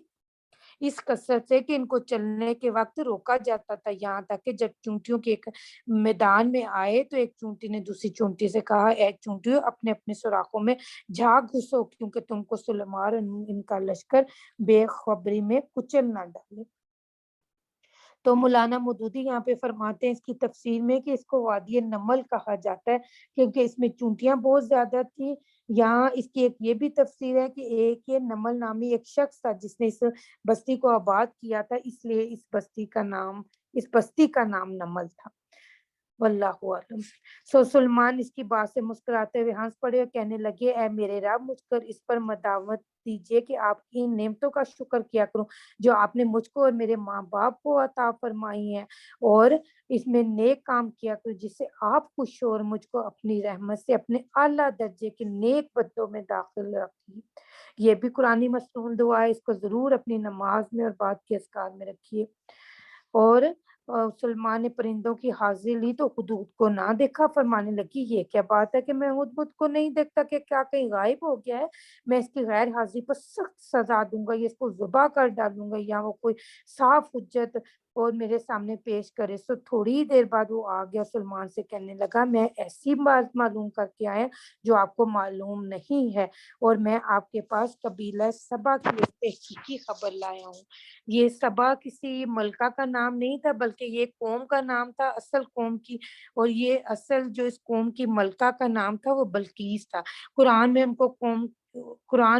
اس کثرت سے کہ ان کو چلنے کے وقت روکا جاتا تھا، یہاں تک کہ جب چونٹیوں کے ایک میدان میں آئے تو ایک چونٹی نے دوسری چونٹی سے کہا اے چونٹیوں اپنے اپنے سوراخوں میں جھاگ گھسو کیونکہ تم کو سلیمان ان کا لشکر بے خبری میں کچل نہ ڈالے۔ تو مولانا مودودی یہاں پہ فرماتے ہیں اس کی تفسیر میں کہ اس کو وادی نمل کہا جاتا ہے کیونکہ اس میں چونٹیاں بہت زیادہ تھیں۔ یہاں اس کی ایک یہ بھی تفسیر ہے کہ ایک یہ نمل نامی ایک شخص تھا جس نے اس بستی کو آباد کیا تھا، اس لیے اس بستی کا نام نمل تھا۔ واللہ عالم۔ سلیمان اس کی بات سے مسکراتے ہوئے ہنس پڑے اور کہنے لگے اے میرے رب مجھ پر اس پر مداوت دیجیے کہ آپ کی ان نعمتوں کا شکر کیا کروں جو آپ نے مجھ کو اور میرے ماں باپ کو عطا فرمائی ہیں، اور اس میں نیک کام کیا کروں جس سے آپ خوش ہو اور مجھ کو اپنی رحمت سے اپنے اعلیٰ درجے کے نیک بندوں میں داخل رکھیے۔ یہ بھی قرآنی مصنون دعا ہے، اس کو ضرور اپنی نماز میں اور بعد کے اذکار میں رکھیے۔ اور سلمان نے پرندوں کی حاضری لی تو ہدہد کو نہ دیکھا، فرمانے لگی یہ کیا بات ہے کہ میں ہدہد کو نہیں دیکھتا، کہ کیا کہیں غائب ہو گیا ہے؟ میں اس کی غیر حاضری پر سخت سزا دوں گا، یہ اس کو ذبح کر ڈالوں گا یا وہ کوئی صاف حجت اور میرے سامنے پیش کرے۔ سو تھوڑی دیر بعد وہ آ گیا، سلمان سے کہنے لگا میں ایسی بات معلوم کر کے آیا جو آپ کو معلوم نہیں ہے، اور میں آپ کے پاس قبیلہ سبا کی ایک تحقیقی خبر لایا ہوں۔ یہ سبا کسی ملکہ کا نام نہیں تھا بلکہ یہ قوم کا نام تھا، اصل قوم کی، اور یہ اصل جو اس قوم کی ملکہ کا نام تھا وہ بلقیس تھا۔ قرآن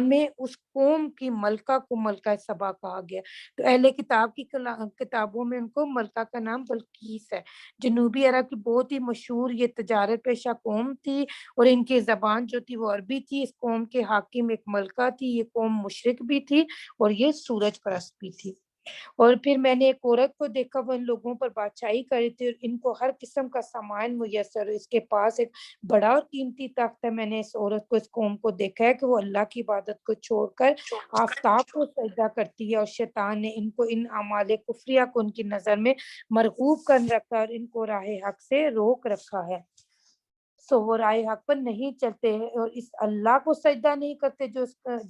میں اس قوم کی ملکہ کو ملکہ سبا کہا گیا، تو اہل کتاب کی کتابوں میں ان کو ملکہ کا نام بلقیس ہے۔ جنوبی عرب کی بہت ہی مشہور یہ تجارت پیشہ قوم تھی، اور ان کی زبان جو تھی وہ عربی تھی۔ اس قوم کے حاکم ایک ملکہ تھی، یہ قوم مشرک بھی تھی اور یہ سورج پرست بھی تھی۔ اور پھر میں نے ایک عورت کو دیکھا، وہ ان لوگوں پر بادشاہی کر رہی تھی اور ان کو ہر قسم کا سامان میسر، اس کے پاس ایک بڑا اور قیمتی تخت ہے۔ میں نے اس عورت کو، اس قوم کو دیکھا ہے کہ وہ اللہ کی عبادت کو چھوڑ کر آفتاب کو سجدہ کرتی ہے، اور شیطان نے ان کو ان اعمال کفریہ کو ان کی نظر میں مرغوب کر رکھا اور ان کو راہ حق سے روک رکھا ہے۔ سو وہ راہ حق پر نہیں چلتے اور اس اللہ کو سجدہ نہیں کرتے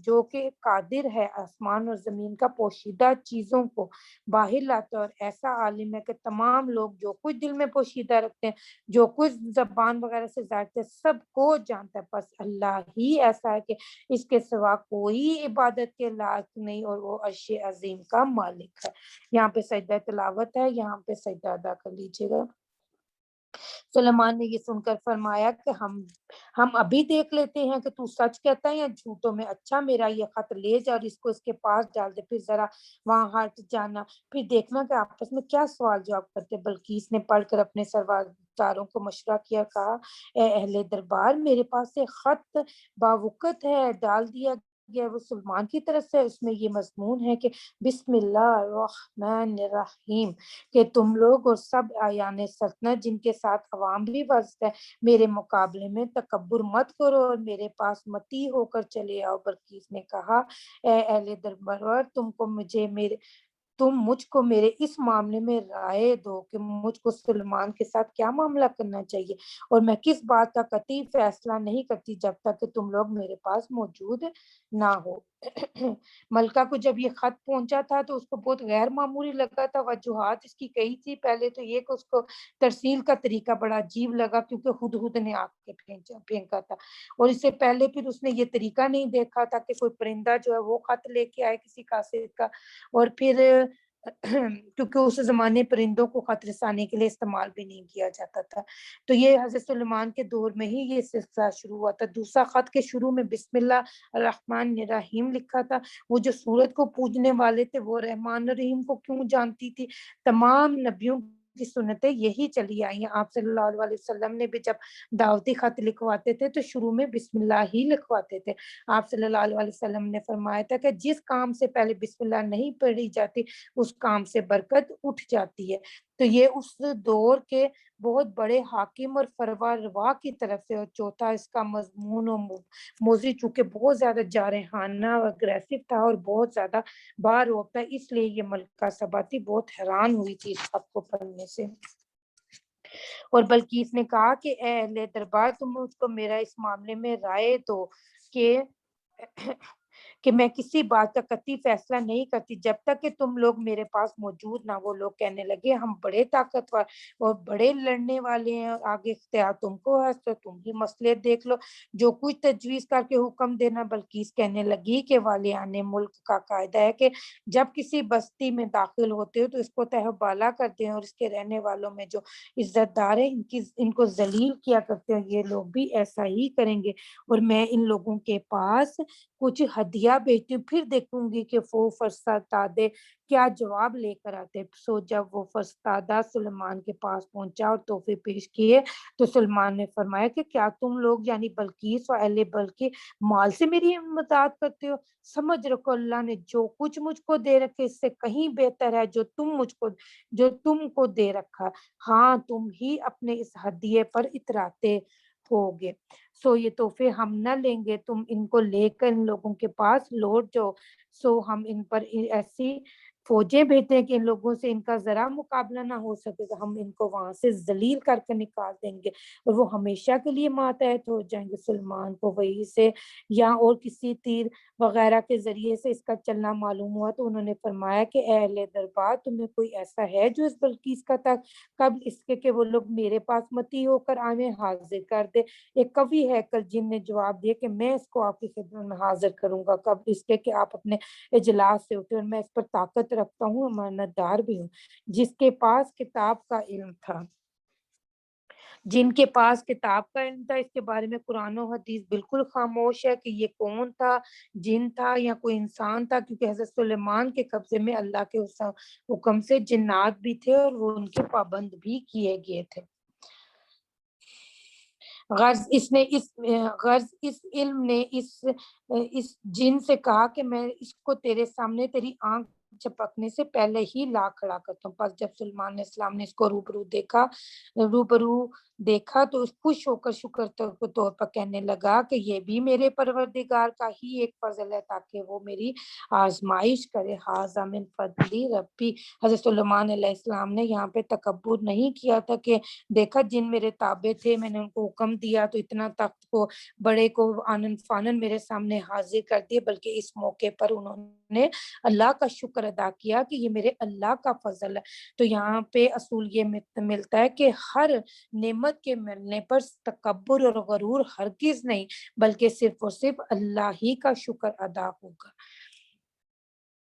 جو کہ قادر ہے آسمان اور زمین کا پوشیدہ چیزوں کو باہر لاتا ہے، اور ایسا عالم ہے کہ تمام لوگ جو کچھ دل میں پوشیدہ رکھتے ہیں، جو کچھ زبان وغیرہ سے ظاہر سب کو جانتا ہے۔ بس اللہ ہی ایسا ہے کہ اس کے سوا کوئی عبادت کے لائق نہیں، اور وہ عرش عظیم کا مالک ہے۔ یہاں پہ سجدہ تلاوت ہے، یہاں پہ سجدہ ادا کر لیجیے گا۔ سلیمان نے یہ سن کر فرمایا کہ ہم ابھی دیکھ لیتے ہیں کہ تو سچ کہتا ہے یا جھوٹوں میں۔ اچھا میرا یہ خط لے جا اور اس کو اس کے پاس ڈال دے، پھر ذرا وہاں ہٹ جانا، پھر دیکھنا کہ آپس میں کیا سوال جواب کرتے۔ بلقیس نے پڑھ کر اپنے سرورداروں کو مشورہ کیا، کہا اے اہل دربار میرے پاس ایک خط باوقت ہے، ڈال دیا گیا وہ سلمان کی طرف سے۔ اس میں یہ مضمون ہے کہ بسم اللہ الرحمن الرحیم، کہ تم لوگ اور سب آیان سلطنت جن کے ساتھ عوام بھی وسط ہے میرے مقابلے میں تکبر مت کرو اور میرے پاس متی ہو کر چلے آؤ۔ بلقیس نے کہا اے اہل دربار تم مجھ کو میرے اس معاملے میں رائے دو کہ مجھ کو سلمان کے ساتھ کیا معاملہ کرنا چاہیے، اور میں کس بات کا قطعی فیصلہ نہیں کرتی جب تک کہ تم لوگ میرے پاس موجود نہ ہو۔ ملکہ کو جب یہ خط پہنچا تھا تو اس کو بہت غیر معمولی لگا تھا، وجوہات اس کی کئی تھی۔ پہلے تو یہ کہ اس کو ترسیل کا طریقہ بڑا عجیب لگا کیونکہ ہدہد نے آ کے پھینکا تھا، اور اس سے پہلے پھر اس نے یہ طریقہ نہیں دیکھا تھا کہ کوئی پرندہ جو ہے وہ خط لے کے آئے کسی قاصد کا، اور پھر کیونکہ اس زمانے پرندوں کو خط رسانے کے لیے استعمال بھی نہیں کیا جاتا تھا. تو یہ حضرت سلیمان کے دور میں ہی یہ سلسلہ شروع ہوا تھا. دوسرا خط کے شروع میں بسم اللہ الرحمن الرحیم لکھا تھا. وہ جو سورت کو پوجنے والے تھے وہ رحمان الرحیم کو کیوں جانتی تھی؟ تمام نبیوں کی سنتیں یہی چلی آئی ہیں. آپ صلی اللہ علیہ وسلم نے بھی جب دعوتی خط لکھواتے تھے تو شروع میں بسم اللہ ہی لکھواتے تھے. آپ صلی اللہ علیہ وسلم نے فرمایا تھا کہ جس کام سے پہلے بسم اللہ نہیں پڑھی جاتی اس کام سے برکت اٹھ جاتی ہے. تو یہ اس دور کے بہت بڑے حاکم اور فروا روا کی طرف سے. اور چوتھا اس کا مضمون و موضوع چونکہ بہت زیادہ جارحانہ اور اگریسو تھا اور بہت زیادہ بار ہوتا ہے، اس لیے یہ ملکہ سبا تھی بہت حیران ہوئی تھی اس خط کو پڑھنے سے. اور بلقیس نے کہا کہ اے اہل دربار، تم مجھ کو میرا اس معاملے میں رائے دو کہ میں کسی بات کا قطعی فیصلہ نہیں کرتی جب تک کہ تم لوگ میرے پاس موجود نہ. وہ لوگ کہنے لگے ہم بڑے طاقتور اور بڑے لڑنے والے ہیں، آگے اختیار تم کو ہے تو تم ہی مسئلے دیکھ لو، جو کچھ تجویز کر کے حکم دینا. بلقیس کہنے لگی کہ والیان ملک کا قاعدہ ہے کہ جب کسی بستی میں داخل ہوتے ہو تو اس کو تہہ بالا کرتے ہیں اور اس کے رہنے والوں میں جو عزت دار ہیں ان کو ذلیل کیا کرتے ہیں. یہ لوگ بھی ایسا ہی کریں گے اور میں ان لوگوں کے پاس کچھ ہدیہ بھیجتی ہوں، پھر دیکھوں گی کہ وہ فرستادے کیا جواب لے کر آتے. سو جب وہ فرستادہ سلیمان کے پاس پہنچا اور تحفے پیش کیے تو سلیمان نے فرمایا کہ کیا تم لوگ یعنی بلقیس و اہل بلق کے مال سے میری امداد کرتے ہو؟ سمجھ رکھو اللہ نے جو کچھ مجھ کو دے رکھے اس سے کہیں بہتر ہے جو تم کو دے رکھا. ہاں تم ہی اپنے اس ہدیے پر اتراتے ہوگے. سو یہ تحفے ہم نہ لیں گے، تم ان کو لے کر ان لوگوں کے پاس لوٹ جاؤ. سو ہم ان پر ایسی فوجیں بھیجتے ہیں کہ ان لوگوں سے ان کا ذرا مقابلہ نہ ہو سکے. تو ہم ان کو وہاں سے ذلیل کر کے نکال دیں گے اور وہ ہمیشہ کے لیے ماتحت ہو جائیں گے. سلمان کو وہی سے یا اور کسی تیر وغیرہ کے ذریعے سے اس کا چلنا معلوم ہوا تو انہوں نے فرمایا کہ اے اہل دربار، تمہیں کوئی ایسا ہے جو اس بلقیس کا تک قبل اس کے کہ وہ لوگ میرے پاس متی ہو کر آئیں حاضر کر دے. ایک کوی ہے کل جن نے جواب دیا کہ میں اس کو آپ کی خدمت میں حاضر کروں گا قبل اس کے کہ آپ اپنے اجلاس سے اٹھے، اور میں اس پر طاقت رکھتا ہوں، امانت دار بھی ہوں. جس کے پاس کتاب کا علم تھا، جن کے پاس کتاب کا علم تھا، اس کے بارے میں قرآن و حدیث بالکل خاموش ہے کہ یہ کون تھا، جن تھا یا کوئی انسان تھا، کیونکہ حضرت سلیمان کے قبضے میں اللہ کے حکم سے جنات بھی تھے اور وہ ان کے پابند بھی کیے گئے تھے. غرض اس علم نے اس جن سے کہا کہ میں اس کو تیرے سامنے تیری آنکھ چپکنے سے پہلے ہی لا کھڑا کرتا ہوں. پس جب سلمان علیہ السلام نے اس کو روبرو دیکھا تو اس خوش ہو کر شکر کے طور پر کہنے لگا کہ یہ بھی میرے پروردگار کا ہی ایک فضل ہے تاکہ وہ میری آزمائش کرے. ھذا من فضل ربی. حضرت سلیمان علیہ السلام نے یہاں پہ تکبر نہیں کیا تھا کہ دیکھا جن میرے تابع تھے، میں نے ان کو حکم دیا تو اتنا تخت کو بڑے کو آنن فانن میرے سامنے حاضر کر دیے، بلکہ اس موقع پر انہوں نے اللہ کا شکر ادا کیا کہ یہ میرے اللہ کا فضل ہے. تو یہاں پہ اصول یہ ملتا ہے کہ ہر نعمت کے ملنے پر تکبر اور غرور ہرگز نہیں، بلکہ صرف اور صرف اللہ ہی کا شکر ادا ہوگا.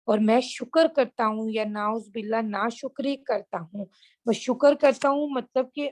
اور میں شکر کرتا ہوں یا نعوذ باللہ ناشکری کرتا ہوں. میں شکر کرتا ہوں مطلب کہ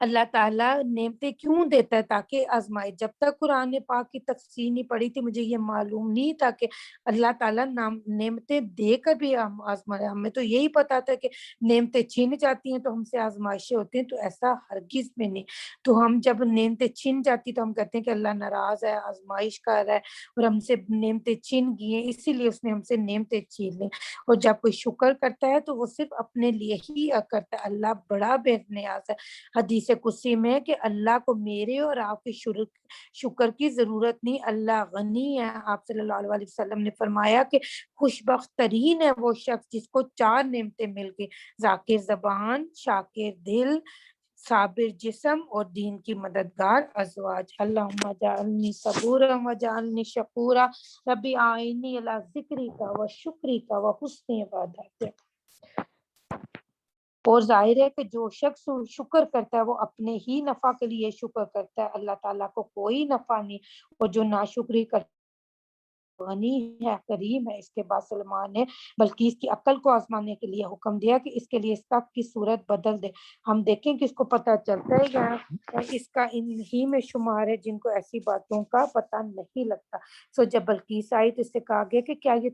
اللہ تعالیٰ نعمتیں کیوں دیتا ہے؟ تاکہ آزمائے. جب تک قرآن پاک کی تفسیر نہیں پڑھی تھی مجھے یہ معلوم نہیں تھا کہ اللہ تعالیٰ نعمتیں دے کر بھی آزمائے. ہمیں تو یہی پتا تھا کہ نعمتیں چھین جاتی ہیں تو ہم سے آزمائشیں ہوتی ہیں، تو ایسا ہرگز میں نہیں. تو ہم جب نعمتیں چھن جاتی تو ہم کہتے ہیں کہ اللہ ناراض ہے، آزمائش کر رہا ہے اور ہم سے نعمتیں چھن گئی ہیں، اسی لیے اس نے ہم سے نعمتیں چھین لی. اور جب کوئی شکر کرتا ہے تو وہ صرف اپنے لیے ہی کرتا ہے. اللہ بڑا بے نیاز ہے. حدیث قدسی میں کہ اللہ کو میرے اور آپ کے شکر کی ضرورت نہیں، اللہ غنی ہے. آپ صلی اللہ علیہ وسلم نے فرمایا کہ خوش بخت ترین ہے وہ شخص جس کو 4 نعمتیں مل گئی: ذاکر زبان، شاکر دل، صابر جسم اور دین کی مددگار ازواج. اللہم جعلنی صبورا وجعلنی شکورا ربی آئینی علی ذکری کا و شکری کا و حسن عبادت. اور ظاہر ہے کہ جو شخص شکر کرتا ہے وہ اپنے ہی نفع کے لیے شکر کرتا ہے، اللہ تعالیٰ کو کوئی نفع نہیں. اور جو ناشکری کرتا غنی ہے، کریم ہے، اس کے بعد سلیمان نے بلکہ اس کی عقل کو آزمانے کے لیے حکم دیا کہ اس کے لیے اس تخت کی صورت بدل دے۔ ہم دیکھیں کہ اس کو پتہ چلتا ہے یا اس کا انہی میں شمار ہے جن کو ایسی باتوں کا پتہ نہیں لگتا۔ سو جب بلقیس آئی تو اس سے کہا گیا کہ کیا یہ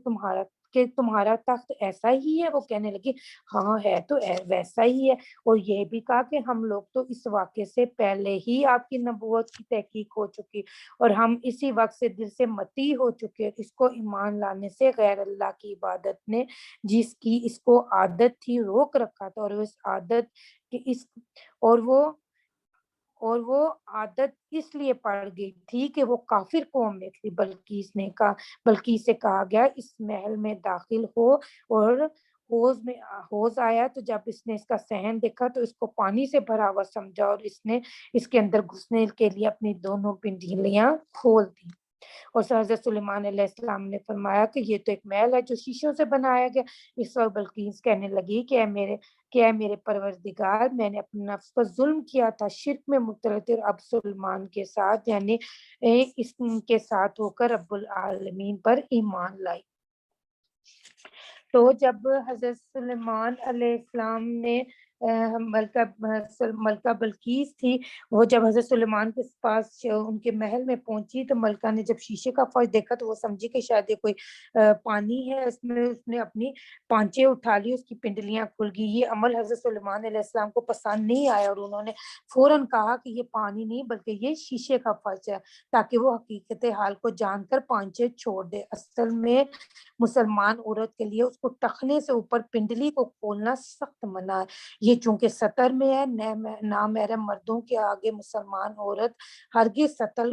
تمہارا تخت ایسا ہی ہے؟ وہ کہنے لگی ہاں ہے تو ویسا ہی ہے، اور یہ بھی کہا کہ ہم لوگ تو اس واقعے سے پہلے ہی آپ کی نبوت کی تحقیق ہو چکی اور ہم اسی وقت سے دل سے متی ہو چکے۔ اس کو ایمان لانے سے غیر اللہ کی عبادت نے جس کی اس کو عادت تھی روک رکھا تھا، اور اس عادت کہ اس اور وہ عادت اس لیے پڑ گئی تھی کہ وہ کافر قوم میں تھی۔ بلقیس سے کہا گیا اس محل میں داخل ہو، اور حوض آیا تو جب اس نے اس کا صحن دیکھا تو اس کو پانی سے بھرا ہوا سمجھا، اور اس نے اس کے اندر گھسنے کے لیے اپنی دونوں پنڈلیاں کھول دی۔ اور حضرت سلیمان علیہ السلام نے فرمایا کہ یہ تو ایک محل ہے جو شیشوں سے بنایا گیا۔ اس وقت بلقیس کہنے لگی کہ اے میرے پروردگار، میں نے اپنے نفس پر ظلم کیا تھا، شرک میں مبتلا تھی، اور اب سلیمان کے ساتھ یعنی اس کے ساتھ ہو کر رب العالمین پر ایمان لائی۔ تو جب حضرت سلیمان علیہ السلام نے ملکہ بلقیس تھی، وہ جب حضرت سلیمان کے پاس ان کے محل میں پہنچی تو ملکہ نے جب شیشے کا فرش دیکھا تو وہ سمجھی کہ شاید یہ کوئی پانی ہے، اس میں اس نے اپنی پانچے اٹھا لی، اس کی پنڈلیاں کھل گئی۔ یہ عمل حضرت سلیمان علیہ السلام کو پسند نہیں آیا، اور انہوں نے فوراً کہا کہ یہ پانی نہیں بلکہ یہ شیشے کا فرش ہے، تاکہ وہ حقیقت حال کو جان کر پانچے چھوڑ دے۔ اصل میں مسلمان عورت کے لیے اس کو ٹخنے سے اوپر پنڈلی کو کھولنا سخت منع ہے۔ یہ چونکہ سطر میں ہے، نامحرم مردوں کے آگے مسلمان عورت ہرگز سطر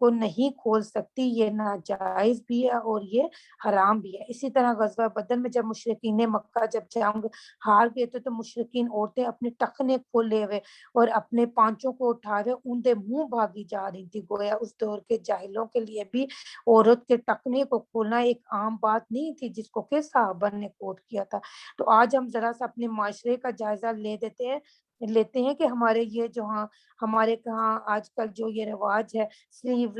کو نہیں کھول سکتی، یہ ناجائز بھی ہے اور یہ حرام بھی ہے۔ اسی طرح غزوہ بدر میں جب مشرکین مکہ جب جنگ ہار گئے تو مشرکین عورتیں اپنے ٹخنے کھولے ہوئے اور اپنے پانچوں کو اٹھا ہوئے اوندے منہ بھاگی جا رہی تھی۔ گویا اس دور کے جاہلوں کے لیے بھی عورت کے ٹخنے کو کھولنا ایک عام بات نہیں تھی جس کو کہ صحابہ نے کوٹ کیا تھا۔ تو آج ہم ذرا سا اپنے معاشرے کا جائزہ لیتے ہیں کہ ہمارے یہ جو ہمارے کہاں آج کل جو یہ رواج ہے سلیو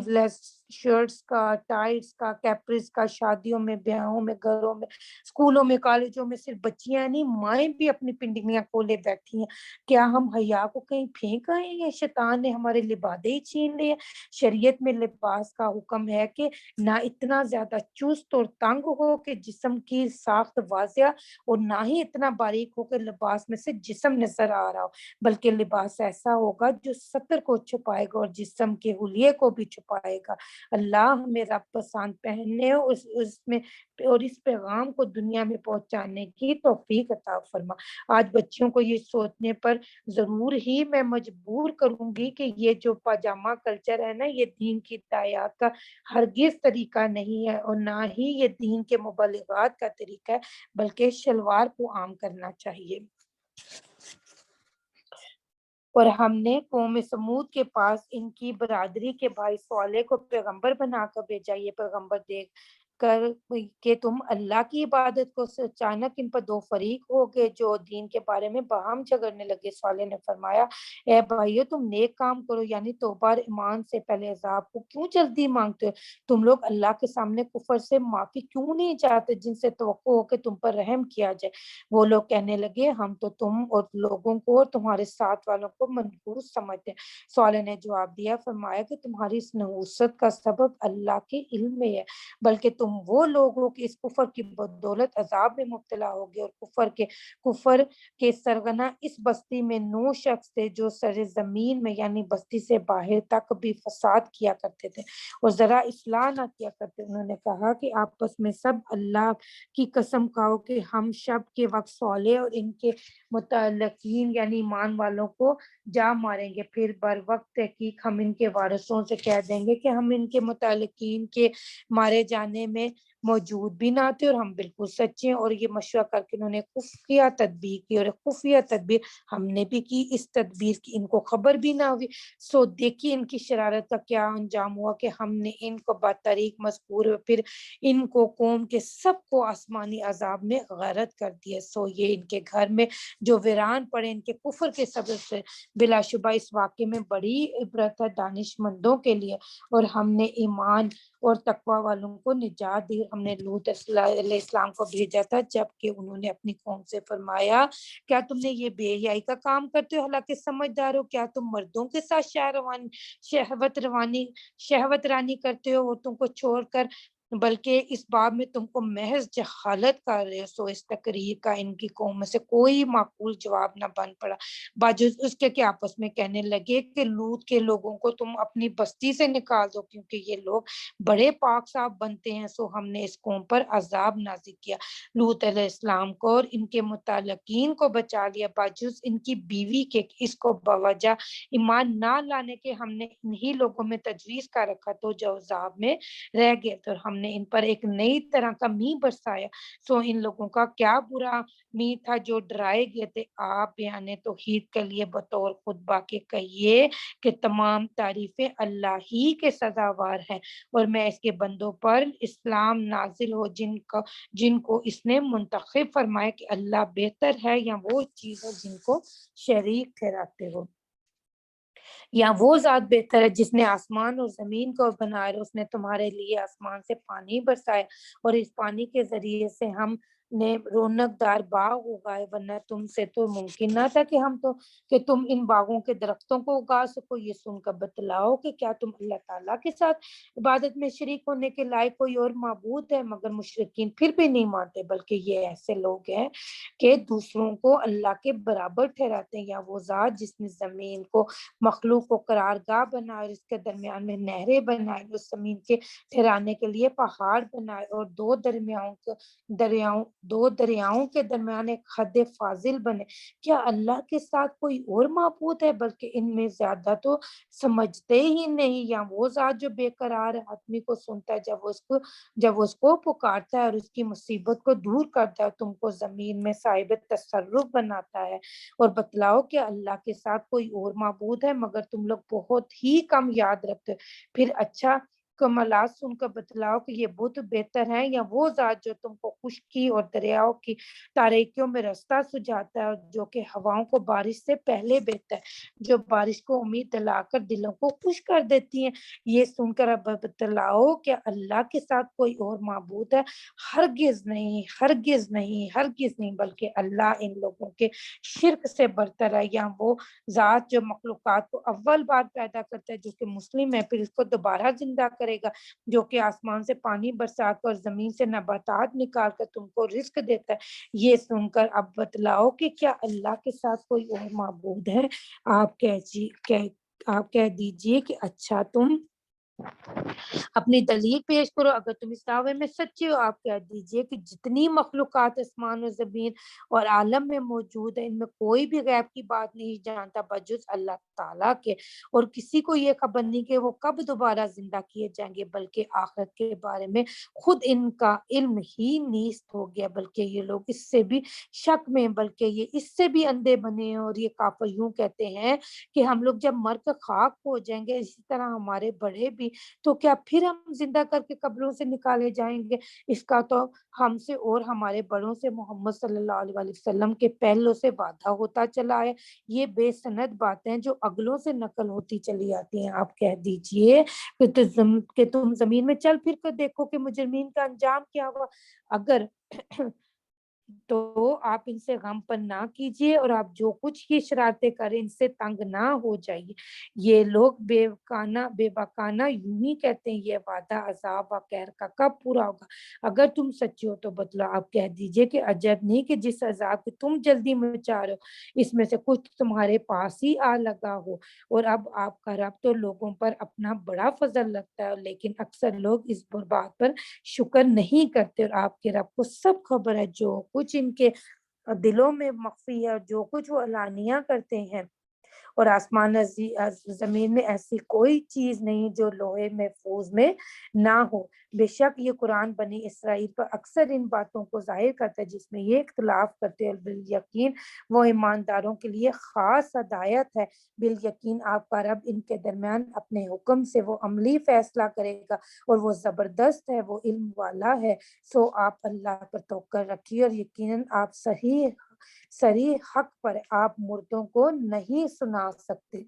لیس شرٹس کا، ٹائٹس کا، کیپریز کا، شادیوں میں، بیاہوں میں، گھروں میں، اسکولوں میں، کالجوں میں صرف بچیاں نہیں مائیں بھی اپنی پنڈلیاں کھولے بیٹھی ہیں۔ کیا ہم حیا کو کہیں پھینک آئے ہیں؟ شیطان نے ہمارے لبادے ہی چھین لیے۔ شریعت میں لباس کا حکم ہے کہ نہ اتنا زیادہ چست اور تنگ ہو کہ جسم کی ساخت واضح، اور نہ ہی اتنا باریک ہو کہ لباس میں سے جسم نظر آ رہا ہو، بلکہ لباس ایسا ہوگا جو سطر کو چھپائے گا اور جسم کے حلیے کو بھی چھپائے گا۔ اللہ ہمیں رب پسند پہننے اور اس پیغام کو دنیا میں پہنچانے کی توفیق عطا فرما۔ آج بچیوں کو یہ سوچنے پر ضرور ہی میں مجبور کروں گی کہ یہ جو پاجامہ کلچر ہے نا، یہ دین کی ہدایات کا ہرگز طریقہ نہیں ہے، اور نہ ہی یہ دین کے مبلغات کا طریقہ ہے، بلکہ شلوار کو عام کرنا چاہیے۔ اور ہم نے قوم سمود کے پاس ان کی برادری کے بھائی صالح کو پیغمبر بنا کر بھیجا۔ یہ پیغمبر دیکھ کر کہ تم اللہ کی عبادت کو اچانک ان پر دو فریق ہو گئے جو دین کے بارے میں باہم جھگڑنے لگے۔ صالح نے فرمایا اے بھائیو، تم نیک کام کرو، یعنی توبہ اور ایمان سے پہلے عذاب کو کیوں جلدی مانگتے ہو؟ تم لوگ اللہ کے سامنے کفر سے معافی کیوں نہیں چاہتے جن سے توقع ہو کہ تم پر رحم کیا جائے؟ وہ لوگ کہنے لگے ہم تو تم اور لوگوں کو اور تمہارے ساتھ والوں کو منحوس سمجھتے ہیں۔ صالح نے جواب دیا، فرمایا کہ تمہاری اس نحوست کا سبب اللہ کے علم میں ہے، بلکہ تم وہ لوگ ہو کہ اس کفر کی بدولت عذاب میں مبتلا ہوگے۔ اور کفر کے سرغنہ اس بستی میں 9 شخص تھے جو سر زمین میں یعنی بستی سے باہر تک بھی فساد کیا کرتے تھے اور ذرا اصلاح نہ کیا کرتے۔ انہوں نے کہا کہ آپس میں سب اللہ کی قسم کھاؤ کہ ہم شب کے وقت صالح اور ان کے متعلقین یعنی ایمان والوں کو جا ماریں گے، پھر بر وقت تحقیق ہم ان کے وارثوں سے کہہ دیں گے کہ ہم ان کے متعلقین کے مارے جانے میں موجود بھی نہ تھے اور ہم بالکل سچے ہیں۔ اور یہ مشورہ کر کے انہوں نے خفیہ تدبیر کی، اور خفیہ تدبیر ہم نے بھی کی، اس تدبیر کی ان کو خبر بھی نہ ہوئی۔ سو دیکھیے ان کی شرارت کا کیا انجام ہوا کہ ہم نے ان کو بطریق مذکور پھر ان کو قوم کے سب کو آسمانی عذاب میں غرق کر دیا۔ سو یہ ان کے گھر میں جو ویران پڑے ان کے کفر کے سبب سے، بلا شبہ اس واقعے میں بڑی عبرت ہے دانش مندوں کے لیے۔ اور ہم نے ایمان اور تقوی والوں کو نجات دی۔ ہم نے لوط علیہ السلام کو بھیجا تھا جبکہ انہوں نے اپنی قوم سے فرمایا کیا تم نے یہ بے حیائی کا کام کرتے ہو حالانکہ سمجھدار ہو؟ کیا تم مردوں کے ساتھ شہوت رانی کرتے ہو عورتوں کو چھوڑ کر، بلکہ اس باب میں تم کو محض جہالت کر رہے ہو۔ سو اس تقریر کا ان کی قوم میں سے کوئی معقول جواب نہ بن پڑا، باوجود اس کے کہ آپس میں کہنے لگے کہ لوط کے لوگوں کو تم اپنی بستی سے نکال دو کیونکہ یہ لوگ بڑے پاک صاف بنتے ہیں۔ سو ہم نے اس قوم پر عذاب نازل کیا، لوط علیہ السلام کو اور ان کے متعلقین کو بچا لیا، باوجود ان کی بیوی کے اس کو بوجہ ایمان نہ لانے کے ہم نے انہی لوگوں میں تجویز کر رکھا تو جو عذاب میں رہ گئے تھے، اور ہم نے ان پر ایک نئی طرح کا می برسایا۔ سو ان لوگوں کا کیا برا می تھا جو ڈرائے گئے تھے۔ آپ بیان توحید کے لیے بطور خطبہ کے کہیے کہ تمام تعریفیں اللہ ہی کے سزاوار ہیں، اور میں اس کے بندوں پر اسلام نازل ہو جن کو اس نے منتخب فرمایا کہ اللہ بہتر ہے یا وہ چیزیں جن کو شریک ٹھہراتے ہو، یا وہ ذات بہتر ہے جس نے آسمان اور زمین کو بنایا، اور اس نے تمہارے لیے آسمان سے پانی برسایا اور اس پانی کے ذریعے سے ہم نے رونق دار باغ اگائے، ورنہ تم سے تو ممکن نہ تھا کہ تم ان باغوں کے درختوں کو اگا سکو۔ یہ سن کر بتلاؤ کہ کیا تم اللہ تعالیٰ کے ساتھ عبادت میں شریک ہونے کے لائق کوئی اور معبود ہے؟ مگر مشرکین پھر بھی نہیں مانتے، بلکہ یہ ایسے لوگ ہیں کہ دوسروں کو اللہ کے برابر ٹھہراتے ہیں، یا وہ ذات جس نے زمین کو مخلوق کو قرارگاہ بنائے اور اس کے درمیان میں نہریں بنائے، اس زمین کے ٹھہرانے کے لیے پہاڑ بنائے، اور دو دریاؤں کے درمیان ایک خد فاضل بنے، کیا اللہ کے ساتھ کوئی اور معبود ہے؟ بلکہ ان میں زیادہ تو سمجھتے ہی نہیں۔ یا وہ ذات جو بے قرار آدمی کو سنتا ہے جب وہ اس کو پکارتا ہے اور اس کی مصیبت کو دور کرتا ہے، تم کو زمین میں صاحب تصرف بناتا ہے، اور بتلاؤ کہ اللہ کے ساتھ کوئی اور معبود ہے، مگر تم لوگ بہت ہی کم یاد رکھتے۔ پھر اچھا کمالات سن کر بتلاؤ کہ یہ بت بہتر ہیں یا وہ ذات جو تم کو خشکی اور دریاؤں کی تاریکیوں میں رستہ سجاتا ہے، اور جو کہ ہواؤں کو بارش سے پہلے بہتا ہے، جو بارش کو امید دلا کر دلوں کو خوش کر دیتی ہیں۔ یہ سن کر اب بتلاؤ کہ اللہ کے ساتھ کوئی اور معبود ہے؟ ہرگز نہیں، ہرگز نہیں، ہرگز نہیں، بلکہ اللہ ان لوگوں کے شرک سے برتر ہے۔ یا وہ ذات جو مخلوقات کو اول بار پیدا کرتا ہے، جو کہ مسلم ہے، پھر اس کو دوبارہ زندہ کرے گا، جو کہ آسمان سے پانی برسا کر زمین سے نباتات نکال کر تم کو رزق دیتا ہے۔ یہ سن کر اب بتلاؤ کہ کیا اللہ کے ساتھ کوئی اور معبود ہے؟ آپ کہہ دیجئے کہ اچھا تم اپنی دلیل پیش کرو۔ اگر تم اس دعوے میں سچے ہو، آپ کہہ دیجئے کہ جتنی مخلوقات آسمان و زمین اور عالم میں موجود ہے، ان میں کوئی بھی غیب کی بات نہیں جانتا بجز اللہ تعالیٰ کے، اور کسی کو یہ خبر نہیں کہ وہ کب دوبارہ زندہ کیے جائیں گے، بلکہ آخرت کے بارے میں خود ان کا علم ہی نیست ہو گیا، بلکہ یہ لوگ اس سے بھی شک میں، بلکہ یہ اس سے بھی اندھے بنے ہیں، اور یہ کافر یوں کہتے ہیں کہ ہم لوگ جب مر کر خاک ہو جائیں گے، اسی طرح ہمارے بڑے بھی، تو کیا پھر ہم زندہ کر کے قبروں سے نکالے جائیں گے؟ اس کا تو ہم سے اور ہمارے بڑوں سے محمد صلی اللہ علیہ وسلم کے پہلوں سے وعدہ ہوتا چلا ہے۔ یہ بے سند باتیں جو اگلوں سے نقل ہوتی چلی آتی ہیں۔ آپ کہہ دیجئے کہ تم زمین میں چل پھر کر دیکھو کہ مجرمین کا انجام کیا ہوا۔ اگر تو آپ ان سے غم پر نہ کیجیے، اور آپ جو کچھ یہ شرارتیں کریں ان سے تنگ نہ ہو جائیے۔ یہ لوگ بے باکانہ یوں ہی کہتے ہیں، یہ وعدہ عذاب و قہر کا کب پورا ہوگا؟ اگر تم سچے ہو تو بتلا۔ آپ کہہ دیجئے کہ عجب نہیں کہ جس عذاب کی تم جلدی میں چاہ رہے ہو، اس میں سے کچھ تمہارے پاس ہی آ لگا ہو، اور اب آپ کا رب تو لوگوں پر اپنا بڑا فضل لگتا ہے، لیکن اکثر لوگ اس بات پر شکر نہیں کرتے، اور آپ کے رب کو سب خبر ہے جو کچھ ان کے دلوں میں مخفی ہے اور جو کچھ وہ علانیہ کرتے ہیں۔ اور آسمان زمین میں ایسی کوئی چیز نہیں جو لوح محفوظ میں نہ ہو۔ بے شک یہ قرآن بنی اسرائیل پر اکثر ان باتوں کو ظاہر کرتا ہے جس میں یہ اختلاف کرتے ہیں، اور بالیقین وہ ایمانداروں کے لیے خاص ہدایت ہے۔ بالیقین آپ کا رب ان کے درمیان اپنے حکم سے وہ عملی فیصلہ کرے گا، اور وہ زبردست ہے، وہ علم والا ہے۔ سو آپ اللہ پر توکل رکھیے، اور یقیناً آپ صریح حق پر آپ مردوں کو نہیں سنا سکتے۔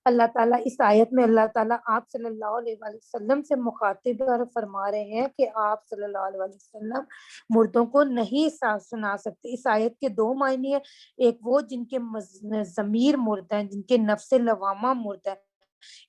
اللہ تعالیٰ اس آیت میں اللہ تعالیٰ آپ صلی اللہ علیہ وآلہ وسلم سے مخاطب اور فرما رہے ہیں کہ آپ صلی اللہ علیہ وآلہ وسلم مردوں کو نہیں سنا سکتے۔ اس آیت کے دو معنی ہیں، ایک وہ جن کے ضمیر مرد ہیں، جن کے نفس لوامہ مرد ہے،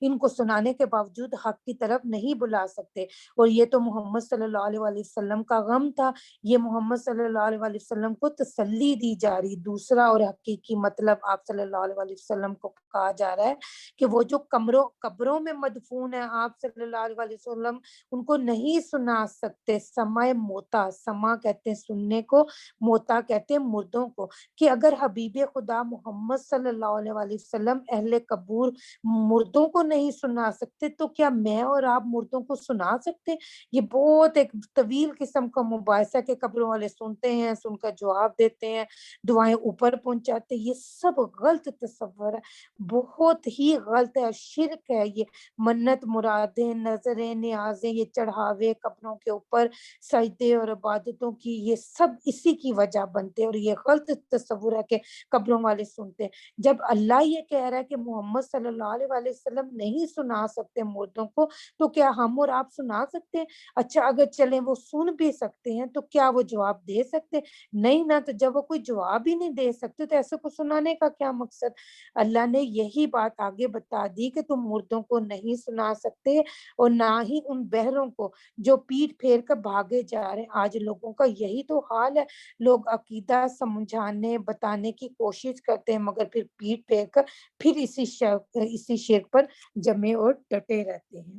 ان کو سنانے کے باوجود حق کی طرف نہیں بلا سکتے، اور یہ تو محمد صلی اللہ علیہ وآلہ وسلم کا غم تھا، یہ محمد صلی اللہ علیہ وآلہ وسلم کو تسلی دی جا رہی۔ دوسرا اور حقیقی مطلب آپ صلی اللہ علیہ وآلہ وسلم کو کہا جا رہا ہے کہ وہ جو قبروں میں مدفون ہیں آپ صلی اللہ علیہ وآلہ وسلم ان کو نہیں سنا سکتے۔ سمع موتا، سمع کہتے ہیں سننے کو، موتا کہتے ہیں مردوں کو، کہ اگر حبیب خدا محمد صلی اللہ علیہ وآلہ وسلم اہل قبور مردوں کو نہیں سنا سکتے تو کیا میں اور آپ مردوں کو سنا سکتے؟ یہ بہت ایک طویل قسم کا مباحثہ کہ قبروں والے سنتے ہیں، سن کر جواب دیتے ہیں، دعائیں اوپر پہنچاتے، یہ سب غلط تصور ہے، بہت ہی غلط ہے، شرک ہے۔ یہ منت، مرادیں، نظریں، نیازیں، یہ چڑھاوے قبروں کے اوپر، سجدے اور عبادتوں کی، یہ سب اسی کی وجہ بنتے ہیں، اور یہ غلط تصور ہے کہ قبروں والے سنتے ہیں۔ جب اللہ یہ کہہ رہا ہے کہ محمد صلی اللہ علیہ وآلہ وسلم نہیں سنا سکتے مردوں کو، تو کیا ہم اور آپ سنا سکتے ہیں؟ اچھا اگر چلیں وہ سن بھی سکتے ہیں تو کیا وہ جواب دے سکتے؟ نہیں نا، تو جب وہ کوئی جواب ہی نہیں دے سکتے تو ایسے کو سنانے کا کیا مقصد؟ اللہ نے یہی بات آگے بتا دی کہ تم مردوں کو نہیں سنا سکتے، اور نہ ہی ان بہروں کو جو پیٹ پھیر کر بھاگے جا رہے ہیں۔ آج لوگوں کا یہی تو حال ہے، لوگ عقیدہ سمجھانے بتانے کی کوشش کرتے ہیں مگر پھر پیٹ پھیر کر پھر اسی شرک پر جمے اور ڈٹے رہتے ہیں۔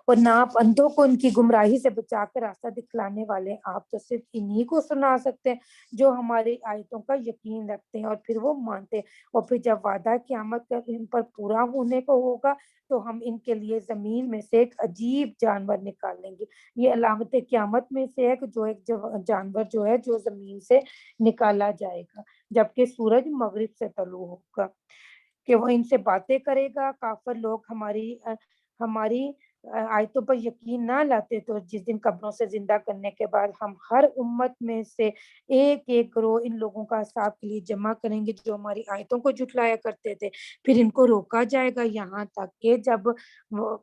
اور نہ آپ اندھوں کو ان کی گمراہی سے بچا کر راستہ دکھلانے والے، آپ تو صرف انہی کو سنا سکتے ہیں جو ہماری آیتوں کا یقین رکھتے ہیں اور پھر وہ مانتے ہیں، اور پھر جب وعدہ قیامت کا ان پر پورا ہونے کو ہوگا تو ہم ان کے لیے زمین میں سے ایک عجیب جانور نکال لیں گے۔ یہ علامت قیامت میں سے ہے کہ جو ایک جانور جو ہے جو زمین سے نکالا جائے گا جبکہ سورج مغرب سے طلوع ہوگا، کہ وہ ان سے باتیں کرے گا۔ کافر لوگ ہماری آیتوں پر یقین نہ لاتے تو جس دن قبروں سے زندہ کرنے کے بعد ہم ہر امت میں سے ایک ایک گروہ ان لوگوں کا حساب کے لیے جمع کریں گے جو ہماری آیتوں کو جھٹلایا کرتے تھے، پھر ان کو روکا جائے گا یہاں تک کہ جب وہ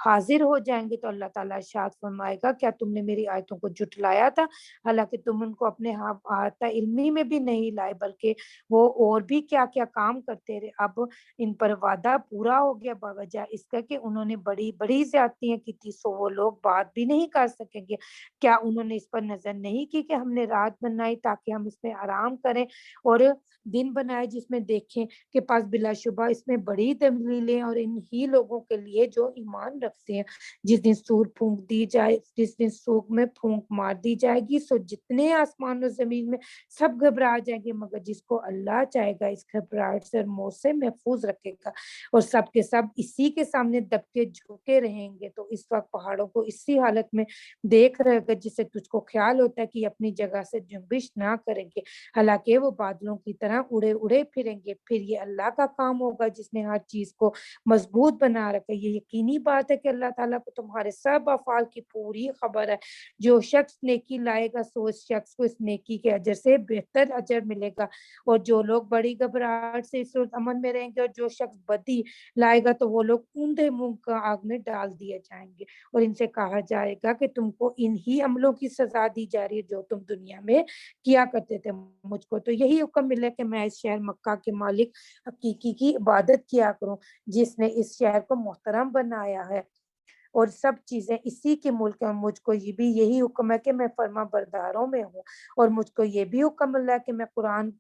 حاضر ہو جائیں گے تو اللہ تعالیٰ ارشاد فرمائے گا کیا تم نے میری آیتوں کو جھٹلایا تھا؟ حالانکہ تم ان کو اپنے احاطہ علمی میں بھی نہیں لائے بلکہ وہ اور بھی کیا کیا کام کرتے رہے۔ اب ان پر وعدہ پورا ہو گیا بوجہ اس کا کہ انہوں نے بڑی بڑی زیادتیاں کی تھی، سو وہ لوگ بات بھی نہیں کر سکیں گے۔ کیا انہوں نے اس پر نظر نہیں کی کہ ہم نے رات بنائی تاکہ ہم اس میں آرام کریں اور دن بنائے جس میں دیکھیں کہ پس بلا شبہ اس میں بڑی دلیلیں اور انہی لوگوں کے لیے جو ایمان رکھتے ہیں۔ جس دن سور پھونک دی جائے، جس دن سوگ میں پھونک مار دی جائے گی سو جتنے آسمان و زمین میں سب گھبرا جائیں گے مگر جس کو اللہ چاہے گا اس گھبراہٹ سے اور موت سے محفوظ رکھے گا، اور سب کے سب اسی کے سامنے دب کے جھکے رہیں گے۔ تو اس وقت پہاڑوں کو اسی حالت میں دیکھ رہے گا جسے تجھ کو خیال ہوتا ہے کہ اپنی جگہ سے جنبش نہ کریں گے، حالانکہ وہ بادلوں کی طرح اڑے اڑے پھریں گے۔ پھر یہ اللہ کا کام ہوگا جس نے ہر چیز کو مضبوط بنا رکھا ہے۔ یہ یقینی بات ہے کہ اللہ تعالیٰ کو تمہارے سب افعال کی پوری خبر ہے۔ جو شخص نیکی لائے گا سو اس شخص کو اس نیکی کے اجر سے بہتر اجر ملے گا، اور جو لوگ بڑی گھبراہٹ سے اس وقت امن میں رہیں گے، اور جو شخص بدی لائے گا تو وہ لوگ اوندھے منہ کا آگ میں ڈال دیے جائیں گے، اور ان سے کہا جائے گا کہ تم کو انہی عملوں کی سزا دی جا رہی ہے جو تم دنیا میں کیا کرتے تھے۔ مجھ کو تو یہی حکم ملا کہ میں اس شہر مکہ کے مالک حقیقی کی عبادت کیا کروں جس نے اس شہر کو محترم بنایا ہے اور سب چیزیں اسی کے ملک ہیں، اور مجھ کو یہ بھی یہی حکم ہے کہ میں فرما برداروں میں ہوں، اور مجھ کو یہ بھی حکم اللہ ہے کہ میں قرآن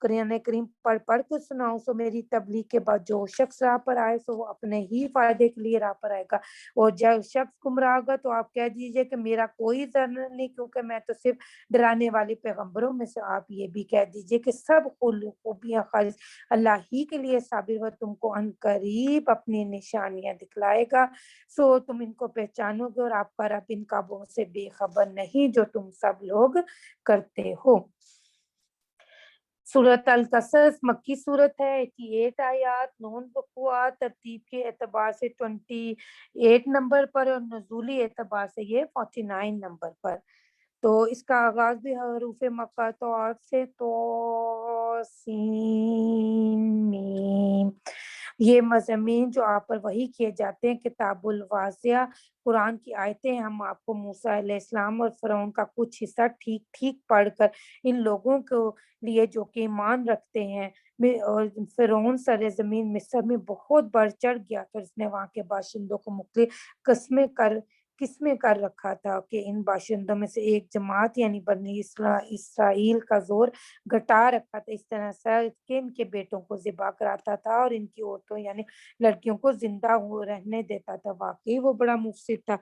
قرآن کریم پڑھ پڑھ کے سناؤں سو میری تبلیغ کے بعد جو شخص راہ پر آئے سو وہ اپنے ہی فائدے کے لیے راہ پر آئے گا، اور جب شخص گمراہ ہوگا تو آپ کہہ دیجئے کہ میرا کوئی ضرر نہیں، کیونکہ میں تو صرف ڈرانے والے پیغمبروں میں سے۔ آپ یہ بھی کہہ دیجئے کہ سب خوبیاں خالص اللہ ہی کے لیے صابر و تم کو ان قریب اپنی نشانیاں دکھلائے گا، سو تم ان کو پہچانو گے، اور آپ کا رب ان کاموں سے بے خبر نہیں جو تم سب لوگ کرتے ہو۔ سورۃ القصص مکی صورت ہے، 88 آیات، 9 رکوعات، ترتیب کے اعتبار سے 28 نمبر پر، اور نزولی اعتبار سے یہ 49 نمبر پر۔ تو اس کا آغاز بھی حروف مقاطعات سے، تو سین میم، یہ مضامین جو آپ پر وحی کیے جاتے ہیں کتاب الواضح قرآن کی آیتیں، ہم آپ کو موسیٰ علیہ السلام اور فرعون کا کچھ حصہ ٹھیک ٹھیک پڑھ کر ان لوگوں کو لیے جو کہ ایمان رکھتے ہیں، اور فرعون سر زمین مصر میں بہت بڑھ چڑھ گیا تو اس نے وہاں کے باشندوں کو مختلف قسمیں کر رکھا تھا کہ ان باشندوں میں سے ایک جماعت یعنی بنی اسرائیل کا زور گھٹا رکھا تھا، اس طرح سے کہ ان کے بیٹوں کو ذبح کراتا تھا اور ان کی عورتوں یعنی لڑکیوں کو زندہ رہنے دیتا تھا۔ واقعی وہ بڑا مفسد تھا۔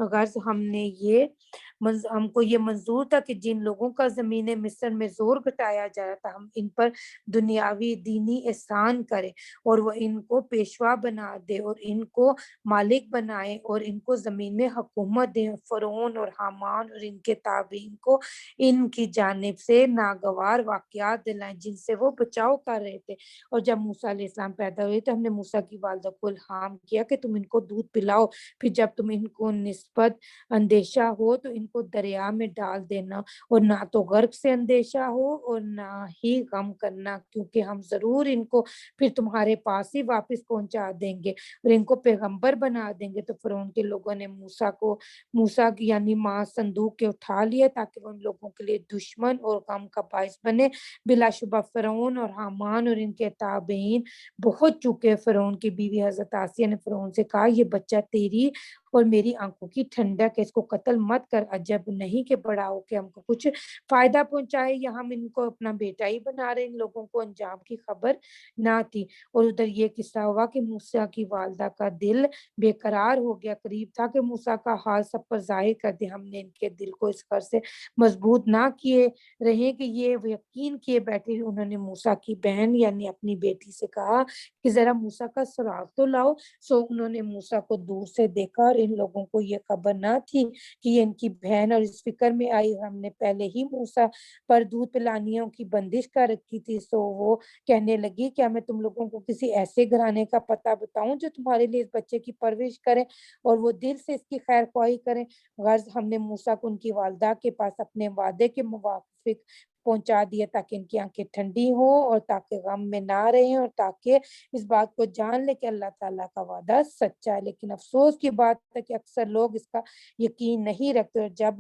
غرض ہم کو یہ منظور تھا کہ جن لوگوں کا زمین مصر میں زور گھٹایا جا رہا تھا ہم ان پر دنیاوی دینی احسان کریں، اور وہ ان کو پیشوا بنا دے اور ان کو مالک بنائے اور ان کو زمین میں حکومت دیں۔ فرعون اور حامان اور ان کے تابعین کو ان کی جانب سے ناگوار واقعات دلائیں جن سے وہ بچاؤ کر رہے تھے۔ اور جب موسیٰ علیہ السلام پیدا ہوئے تو ہم نے موسیٰ کی والدہ کو الہام کیا کہ تم ان کو دودھ پلاؤ، پھر جب تم ان کو نسبت اندیشہ ہو تو ان کو دریا میں ڈال دینا، اور نہ تو غرق سے اندیشہ ہو اور نہ ہی غم کرنا، کیونکہ ہم ضرور ان کو پھر تمہارے پاس ہی واپس پہنچا دیں گے اور ان کو پیغمبر بنا دیں گے۔ تو فرعون کے لوگوں نے موسیٰ کی یعنی ماں صندوق کے اٹھا لیا تاکہ وہ ان لوگوں کے لیے دشمن اور غم کا باعث بنے۔ بلا شبہ فرعون اور حامان اور ان کے تابعین بہت چکے۔ فرعون کی بیوی حضرت آسیہ نے فرعون سے کہا یہ بچہ تیری اور میری آنکھوں کی ٹھنڈک ہے، اس کو قتل مت کر، عجب نہیں کہ بڑا ہو کہ ہم کو کچھ فائدہ پہنچائے، یا ہم ان کو اپنا بیٹا ہی بنا رہے۔ ان لوگوں کو انجام کی خبر نہ تھی۔ اور ادھر یہ قصہ ہوا کہ موسیٰ کی والدہ کا دل بے قرار ہو گیا، قریب تھا کہ موسیٰ کا حال سب پر ظاہر کر دے۔ ہم نے ان کے دل کو اس غرض سے مضبوط نہ کیے رہے کہ یہ یقین کیے بیٹھے۔ انہوں نے موسیٰ کی بہن یعنی اپنی بیٹی سے کہا کہ ذرا موسیٰ کا سراغ تو لاؤ۔ سو انہوں نے موسیٰ کو دور سے دیکھا، اور ان لوگوں کو یہ خبر نہ تھی کہ یہ ان کی بہن، اور اس فکر میں آئی ہم نے پہلے ہی موسیٰ پر دودھ پلانیوں کی بندش کر رکھی تھی۔ سو وہ کہنے لگی کیا میں تم لوگوں کو کسی ایسے گھرانے کا پتہ بتاؤں جو تمہارے لیے اس بچے کی پرورش کرے اور وہ دل سے اس کی خیر خواہی کریں۔ غرض ہم نے موسیٰ کو ان کی والدہ کے پاس اپنے وعدے کے موافق پہنچا دیا تاکہ ان کی آنکھیں ٹھنڈی ہوں اور تاکہ غم میں نہ رہیں، اور تاکہ اس بات کو جان لے کہ اللہ تعالیٰ کا وعدہ سچا ہے۔ لیکن افسوس کی بات ہے کہ اکثر لوگ اس کا یقین نہیں رکھتے، اور جب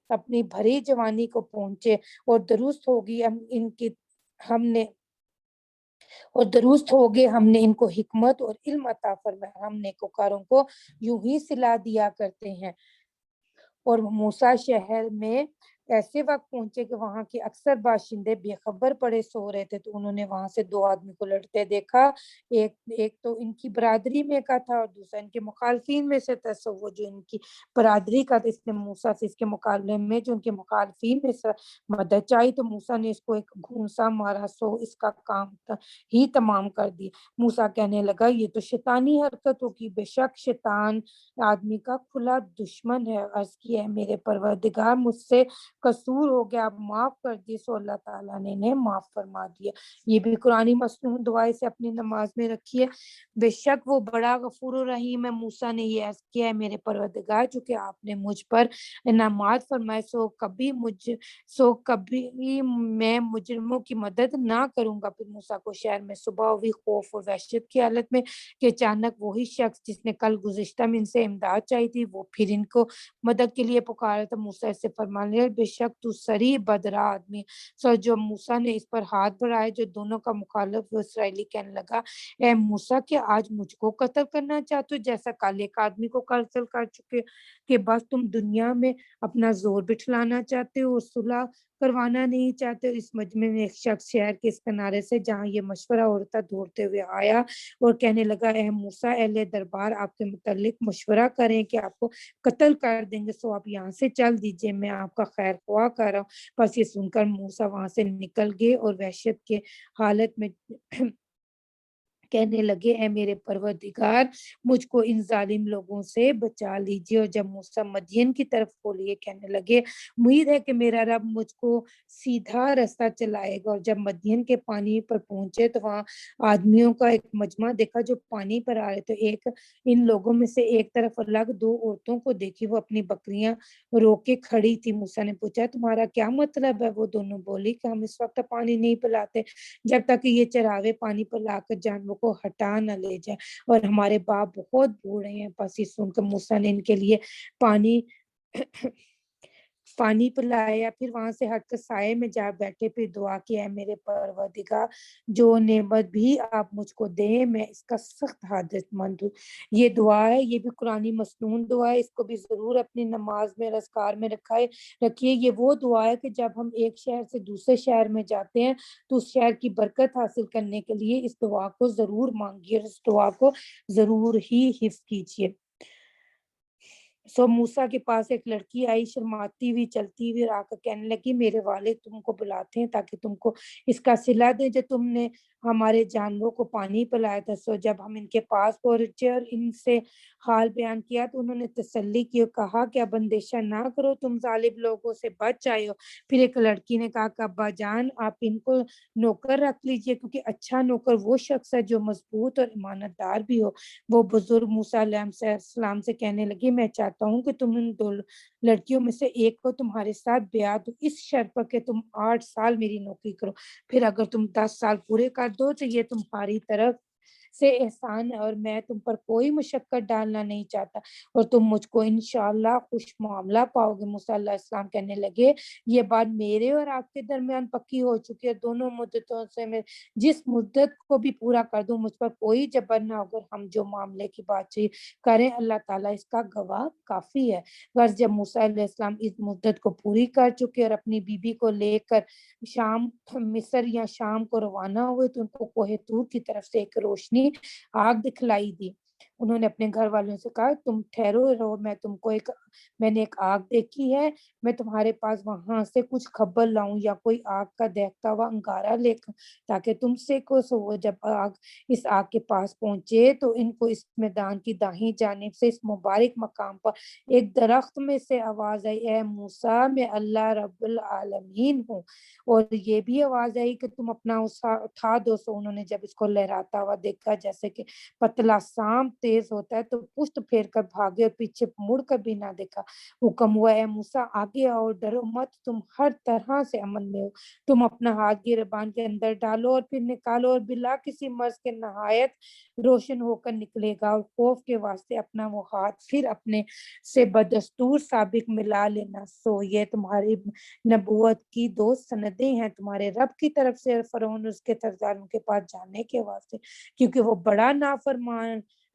اپنی بھری جوانی کو پہنچے اور درست ہوگی ہم نے ان کو حکمت اور علم عطا فرمایا، ہم نیکوکاروں کو یوں ہی صلا دیا کرتے ہیں۔ اور موسیٰ شہر میں ایسے وقت پہنچے کہ وہاں کے اکثر باشندے بے خبر پڑے سو رہے تھے، تو انہوں نے وہاں سے 2 آدمی کو لڑتے دیکھا، ایک تو ان کی برادری میں کا تھا اور دوسرا ان کے مخالفین میں سے تھا۔ سو وہ جو ان کی برادری کا تھا اس نے موسیٰ سے اس کے مقابلے میں جو ان کے مخالفین میں سے مدد چاہی، تو موسیٰ نے اس کو ایک گھونسا مارا، سو اس کا کام ہی تمام کر دی۔ موسیٰ کہنے لگا یہ تو شیطانی حرکت ہوگی، بے شک شیطان آدمی کا کھلا دشمن ہے۔ عرض کی ہے میرے پروردگار مجھ سے قصور ہو گیا، آپ معاف کر دیے۔ سو اللہ تعالیٰ نے انہیں معاف فرما دیا۔ یہ بھی قرآنی مصنون دعائیں سے اپنی نماز میں رکھیے۔ بے شک وہ بڑا غفور و رحیم ہے۔ موسیٰ نے یہ عرض کیا ہے میرے پروردگار چونکہ آپ نے مجھ پر انعامات فرمائے سو کبھی میں مجرموں کی مدد نہ کروں گا۔ پھر موسیٰ کو شہر میں صبح ہوئی، خوف اور وحشت کی حالت میں کہ اچانک وہی شخص جس نے کل گزشتہ میں ان سے امداد چاہی تھی وہ پھر ان کو مدد کے لیے پکارا تھا۔ موسیٰ سے فرمان لیا بے شک تو سری بدرا آدمی۔ سو جو موسیٰ نے اس پر ہاتھ بڑھائے جو دونوں کا مخالف وہ اسرائیلی کہنے لگا اے موسیٰ کیا آج مجھ کو قتل کرنا چاہتے ہو جیسا کل ایک آدمی کو قتل کر چکے کہ بس تم دنیا میں اپنا زور بٹھلانا چاہتے ہو اور صلح کروانا نہیں چاہتے۔ اس مجمع میں ایک شخص شہر کے اس کنارے سے جہاں یہ مشورہ ہو رہا تھا دوڑتے ہوئے آیا اور کہنے لگا، اے موسیٰ، اہل دربار آپ کے متعلق مشورہ کریں کہ آپ کو قتل کر دیں گے، سو آپ یہاں سے چل دیجئے، میں آپ کا خیر خواہ کر رہا ہوں۔ بس یہ سن کر موسیٰ وہاں سے نکل گئے اور وحشت کے حالت میں کہنے لگے، اے میرے پروردگار، مجھ کو ان ظالم لوگوں سے بچا لیجیے۔ اور جب موسیٰ مدین کی طرف ہو لیے کہنے لگے، امید ہے کہ میرا رب مجھ کو سیدھا رستہ چلائے گا۔ اور جب مدین کے پانی پر پہنچے تو وہاں آدمیوں کا ایک مجمع دیکھا جو پانی پر آ رہے تھے۔ ان لوگوں میں سے ایک طرف الگ دو عورتوں کو دیکھی، وہ اپنی بکریاں رو کے کھڑی تھی۔ موسیٰ نے پوچھا، تمہارا کیا مطلب ہے؟ وہ دونوں بولی کہ ہم اس وقت پانی نہیں پلاتے جب تک کہ یہ چراغے پانی پلا کر جانوروں کو ہٹا نہ لے جائے، اور ہمارے باپ بہت بوڑھے ہیں۔ پس یہ سن کر موسیٰ نے ان کے لیے پانی پلایا، پھر وہاں سے ہٹ کر سائے میں جا بیٹھے، پھر دعا کی، اے میرے پروردگار، جو نعمت بھی آپ مجھ کو دیں میں اس کا سخت حاجت مند ہوں۔ یہ دعا ہے، یہ بھی قرآنی مسنون دعا ہے، اس کو بھی ضرور اپنی نماز میں اور اذکار میں رکھیے۔ یہ وہ دعا ہے کہ جب ہم ایک شہر سے دوسرے شہر میں جاتے ہیں تو اس شہر کی برکت حاصل کرنے کے لیے اس دعا کو ضرور مانگیے اور اس دعا کو ضرور ہی حفظ کیجیے۔ سو موسیٰ کے پاس ایک لڑکی آئی، شرماتی ہوئی چلتی ہوئی، اور آ کر کہنے لگی، میرے والد تم کو بلاتے ہیں تاکہ تم کو اس کا صلہ دیں جو تم نے ہمارے جانوروں کو پانی پلایا تھا۔ سو جب ہم ان کے پاس پہنچے اور ان سے حال بیان کیا تو انہوں نے تسلی کی اور کہا کہ اب اندیشہ نہ کرو، تم ظالم لوگوں سے بچ آئے ہو۔ پھر ایک لڑکی نے کہا کہ ابا جان، آپ ان کو نوکر رکھ لیجئے، کیونکہ اچھا نوکر وہ شخص ہے جو مضبوط اور امانت دار بھی ہو۔ وہ بزرگ موسیٰ علیہ السلام سے کہنے لگی، میں چاہتا ہوں کہ تم ان دو لڑکیوں میں سے ایک کو تمہارے ساتھ بیعہ دو، اس شرط پر کہ تم 8 سال میری نوکری کرو، پھر اگر تم 10 سال پورے کر دو تو یہ تمہاری طرف سے احسان ہے، اور میں تم پر کوئی مشقت ڈالنا نہیں چاہتا، اور تم مجھ کو انشاءاللہ خوش معاملہ پاؤ گے۔ موسیٰ علیہ السلام کہنے لگے، یہ بات میرے اور آپ کے درمیان پکی ہو چکی ہے، دونوں مدتوں سے میں جس مدت کو بھی پورا کر دوں مجھ پر کوئی جبر نہ ہوگا، ہم جو معاملے کی بات چیت کریں اللہ تعالیٰ اس کا گواہ کافی ہے۔ غرض جب موسیٰ علیہ السلام اس مدت کو پوری کر چکے اور اپنی بیوی کو لے کر شام مصر یا شام کو روانہ ہوئے تو ان کو کوہ طور کی طرف سے ایک روشنی آگ دکھلائی دی۔ انہوں نے اپنے گھر والوں سے کہا، تم ٹھہرو رہو، میں نے ایک آگ دیکھی ہے، میں تمہارے پاس وہاں سے کچھ خبر لاؤں یا کوئی آگ کا دہتا ہوا انگارہ لے کر تاکہ تم سیکو۔ سو جب اس آگ کے پاس پہنچے تو ان کو اس میدان کی داہنی جانب سے اس مبارک مقام پر ایک درخت میں سے آواز آئی، اے موسیٰ، میں اللہ رب العالمین ہوں، اور یہ بھی آواز آئی کہ تم اپنا اٹھا دو۔ سو انہوں نے جب اس کو لہراتا ہوا دیکھا جیسے کہ پتلا سانپ تیز ہوتا ہے تو پشت پھیر کر بھاگے اور پیچھے مڑ کر بھی نہ دیکھا۔ حکم ہوا، اے موسیٰ آگے آؤ، ڈرو مت، تم ہر طرح سے امن میں ہو۔ تم اپنا ہاتھ گریبان کے اندر ڈالو اور پھر نکالو، اور بلا کسی مرض کے نہایت روشن ہو کر نکلے گا، اور خوف کے واسطے اپنا وہ ہاتھ پھر اپنے سے بدستور سابق ملا لینا۔ سو یہ تمہاری نبوت کی 2 سندیں ہیں، تمہارے رب کی طرف سے اور فرعون اس کے سرداروں کے پاس جانے کے واسطے، کیونکہ وہ بڑا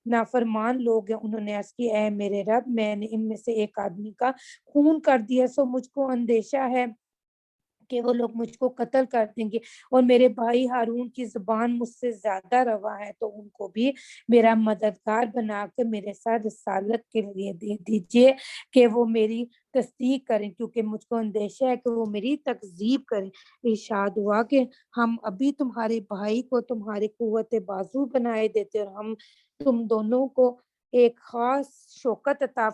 نافرمان لوگ ہیں۔ انہوں نے عرض کی، اے میرے رب، میں نے ان میں سے ایک آدمی کا خون کر دیا، سو مجھ کو اندیشہ ہے کہ وہ لوگ مجھ کو قتل کر دیں گے، اور میرے بھائی ہارون کی زبان مجھ سے زیادہ روا ہے، تو ان کو بھی میرا مددگار بنا کر میرے ساتھ رسالت کے لیے دے دیجئے کہ وہ میری تصدیق کریں، کیونکہ مجھ کو اندیشہ ہے کہ وہ میری تکذیب کریں۔ ارشاد ہوا کہ ہم ابھی تمہارے بھائی کو تمہاری قوت بازو بنائے دیتے، اور ہم تم دونوں کو ایک خاص شوکت عطا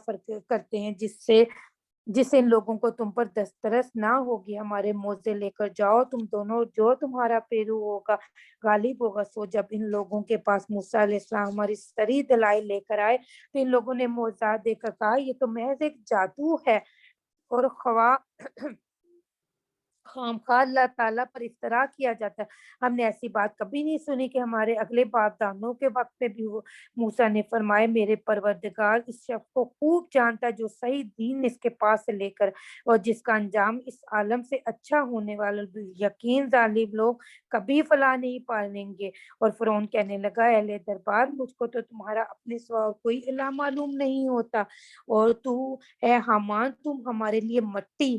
کرتے ہیں جس سے ان لوگوں کو تم پر دسترس نہ ہوگی۔ ہمارے موزے لے کر جاؤ، تم دونوں، جو تمہارا پیرو ہوگا غالب ہوگا۔ سو جب ان لوگوں کے پاس موسیٰ علیہ السلام ہماری صریح دلائل لے کر آئے تو ان لوگوں نے معجزات دے کر کہا، یہ تو محض ایک جادو ہے، اور خواہ اللہ تعالیٰ پر افطرا کیا جاتا ہے۔ ہم نے ایسی بات کبھی نہیں سنی کہ ہمارے اگلے باپ دانوں کے وقت میں بھی ہو۔ موسیٰ نے فرمایا، میرے پروردگار اس شخص کو خوب جانتا ہے جو صحیح دین اس کے پاس سے لے کر اور جس کا انجام اس عالم سے اچھا ہونے والا، یقین ظالم لوگ کبھی فلاح نہیں پالیں گے۔ اور فرعون کہنے لگا، اہل دربار، مجھ کو تو تمہارا اپنے سوا اور کوئی الہ معلوم نہیں ہوتا، اور تو اے حامان، تم ہمارے لیے مٹی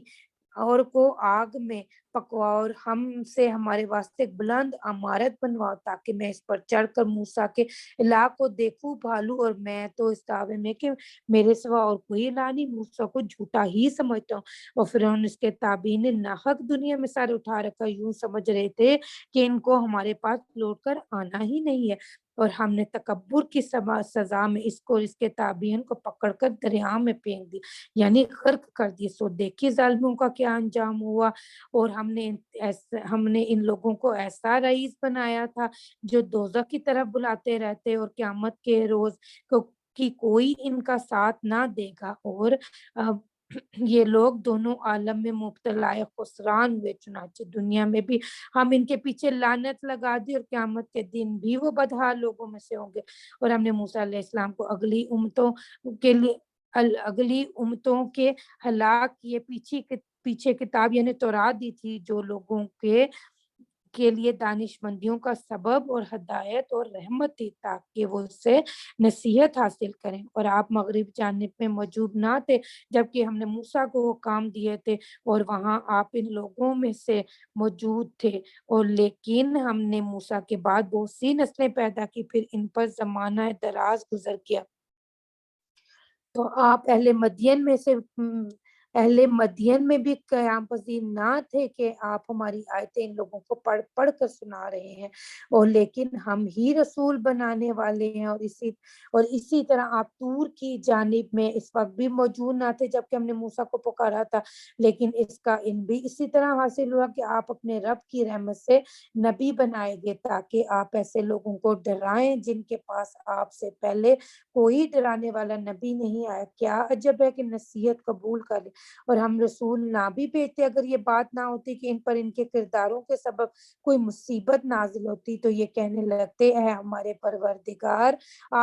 اور کو آگ میں پکوا اور ہم سے ہمارے واسطے ایک بلند عمارت بنواؤ تاکہ میں اس پر چڑھ کر موسیٰ کے الہ کو دیکھوں بھالوں، اور میں تو اس دعوے میں کہ میرے سوا اور کوئی الہ نہیں موسیٰ کو جھوٹا ہی سمجھتا ہوں۔ اور فرعون اس کے تابعین نے ناحق دنیا میں سر اٹھا رکھا، یوں سمجھ رہے تھے کہ ان کو ہمارے پاس لوٹ کر آنا ہی نہیں ہے، اور ہم نے تکبر کی سزا میں اس کو اور اس کے تابعین کو پکڑ کر دریا میں پھینک دی، یعنی غرق کر دی۔ سو دیکھی ظالموں کا کیا انجام ہوا، اور ہم نے ان لوگوں کو ایسا رئیس بنایا تھا جو دوزخ کی طرف بلاتے رہتے، اور قیامت کے روز کی کوئی ان کا ساتھ نہ دے گا، اور یہ لوگ دونوں عالم میں مبتلا خسران ہوئے۔ چنانچہ دنیا میں بھی ہم ان کے پیچھے لعنت لگا دی، اور قیامت کے دن بھی وہ بدحال لوگوں میں سے ہوں گے۔ اور ہم نے موسیٰ علیہ السلام کو اگلی امتوں کے ہلاک کیے پیچھے کتاب یعنی تورات دی تھی، جو لوگوں کے لیے دانش مندیوں کا سبب اور ہدایت اور رحمت تھی، تاکہ وہ اس سے نصیحت حاصل کریں۔ اور آپ مغرب جانب میں موجود نہ تھے جبکہ ہم نے موسیٰ کو وہ کام دیے تھے، اور وہاں آپ ان لوگوں میں سے موجود تھے، اور لیکن ہم نے موسیٰ کے بعد بہت سی نسلیں پیدا کی، پھر ان پر زمانہ دراز گزر گیا۔ تو آپ اہل مدین میں بھی قیام پذیر نہ تھے کہ آپ ہماری آیتیں ان لوگوں کو پڑھ پڑھ کر سنا رہے ہیں، اور لیکن ہم ہی رسول بنانے والے ہیں۔ اور اسی طرح آپ طور کی جانب میں اس وقت بھی موجود نہ تھے جبکہ ہم نے موسیٰ کو پکارا تھا، لیکن اس کا علم بھی اسی طرح حاصل ہوا کہ آپ اپنے رب کی رحمت سے نبی بنائے گئے تاکہ آپ ایسے لوگوں کو ڈرائیں جن کے پاس آپ سے پہلے کوئی ڈرانے والا نبی نہیں آیا۔ کیا عجب ہے کہ نصیحت قبول کر لے، اور ہم رسول نہ بھی بھیجتے اگر یہ بات نہ ہوتی کہ ان پر ان کے کرداروں کے سبب کوئی مصیبت نازل ہوتی، تو یہ کہنے لگتے اے ہمارے پروردگار،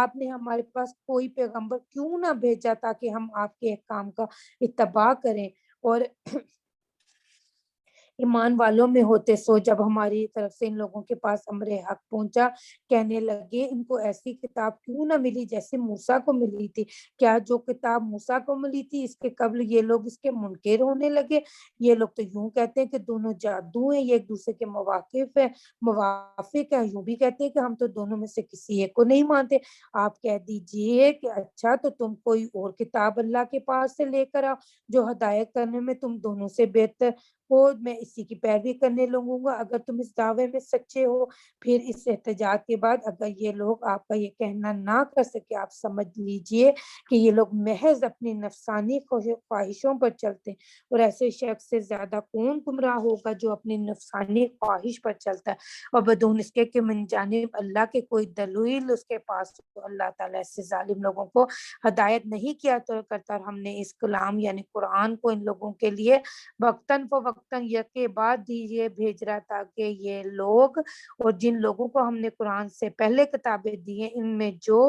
آپ نے ہمارے پاس کوئی پیغمبر کیوں نہ بھیجا تاکہ ہم آپ کے احکام کا اتباع کریں اور ایمان والوں میں ہوتے۔ سو جب ہماری طرف سے ان لوگوں کے پاس امر حق پہنچا، کہنے لگے ان کو ایسی کتاب کیوں نہ ملی جیسے موسیٰ کو ملی تھی، کیا جو کتاب موسیٰ کو ملی تھی اس کے قبل یہ لوگ اس کے منکر ہونے لگے؟ یہ لوگ تو یوں کہتے ہیں کہ دونوں جادو ہیں، یہ ایک دوسرے کے موافق ہیں، یوں بھی کہتے ہیں کہ ہم تو دونوں میں سے کسی ایک کو نہیں مانتے۔ آپ کہہ دیجئے کہ اچھا تو تم کوئی اور کتاب اللہ کے پاس سے لے کر آؤ جو ہدایت کرنے میں تم دونوں سے بہتر ہو، میں اسی کی پیروی کرنے لگوں گا اگر تم اس دعوے میں سچے ہو۔ پھر اس احتجاج کے بعد اگر یہ لوگ آپ کا یہ کہنا نہ کر سکے، آپ سمجھ لیجئے کہ یہ لوگ محض اپنی نفسانی خواہشوں پر چلتے ہیں، اور ایسے شخص سے زیادہ کون گمراہ ہوگا جو اپنی نفسانی خواہش پر چلتا ہے، اور بدون اس کے من جانب اللہ کے کوئی دلیل اس کے پاس تو اللہ تعالیٰ ایسے ظالم لوگوں کو ہدایت نہیں کیا تو کرتا۔ اور ہم نے اس کلام یعنی قرآن کو ان لوگوں کے لیے وقتاً فوقتاً یکے بعد دیجیے بھیج رہا تاکہ یہ لوگ اور جن لوگوں کو ہم نے قرآن سے پہلے کتابیں دی ہیں ان میں جو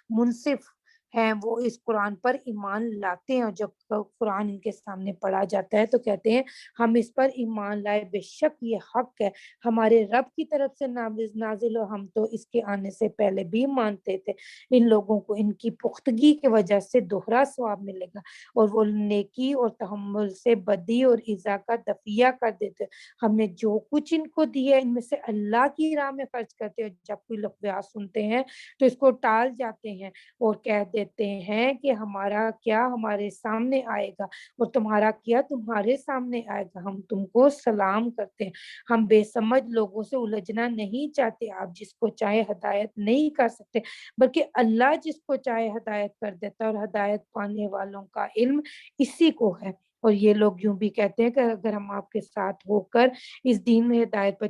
منصف ہیں وہ اس قرآن پر ایمان لاتے ہیں، اور جب قرآن ان کے سامنے پڑھا جاتا ہے تو کہتے ہیں ہم اس پر ایمان لائے، بے شک یہ حق ہے ہمارے رب کی طرف سے نازل، اور ہم تو اس کے آنے سے پہلے بھی مانتے تھے۔ ان لوگوں کو ان کی پختگی کی وجہ سے دوہرا ثواب ملے گا، اور وہ نیکی اور تحمل سے بدی اور ایذا کا دفعہ کر دیتے۔ ہم نے جو کچھ ان کو دیا ان میں سے اللہ کی راہ میں خرچ کرتے ہیں، جب کوئی لوگ بیان سنتے ہیں تو اس کو ٹال جاتے ہیں اور کہہ دیتے ہیں کہ ہمارا کیا ہمارے سامنے آئے گا اور تمہارا کیا تمہارے سامنے آئے گا، ہم تم کو سلام کرتے ہیں۔ ہم بے سمجھ لوگوں سے الجھنا نہیں چاہتے، آپ جس کو چاہے ہدایت نہیں کر سکتے بلکہ اللہ جس کو چاہے ہدایت کر دیتا ہے، اور ہدایت پانے والوں کا علم اسی کو ہے۔ اور یہ لوگ یوں بھی کہتے ہیں کہ اگر ہم آپ کے ساتھ ہو کر اس دین میں ہدایت پر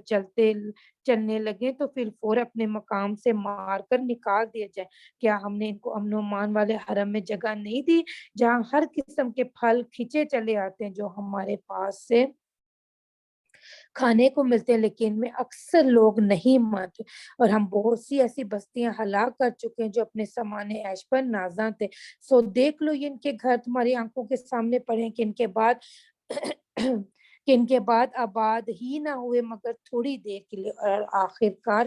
چلنے لگے تو پھر فور اپنے مقام سے مار کر نکال دیا جائے۔ کیا ہم نے ان کو امن و امان والے حرم میں جگہ نہیں دی جہاں ہر قسم کے پھل کھینچے چلے آتے ہیں جو ہمارے پاس سے کھانے کو ملتے ہیں، لیکن ان میں اکثر لوگ نہیں مانتے، اور ہم بہت سی ایسی بستیاں ہلاک کر چکے ہیں جو اپنے سامان عیش پر نازاں تھے۔ سو دیکھ لو یہ ان کے گھر تمہاری آنکھوں کے سامنے پڑے کہ ان کے بعد آباد ہی نہ ہوئے مگر تھوڑی دیر کے لیے، اور آخر کار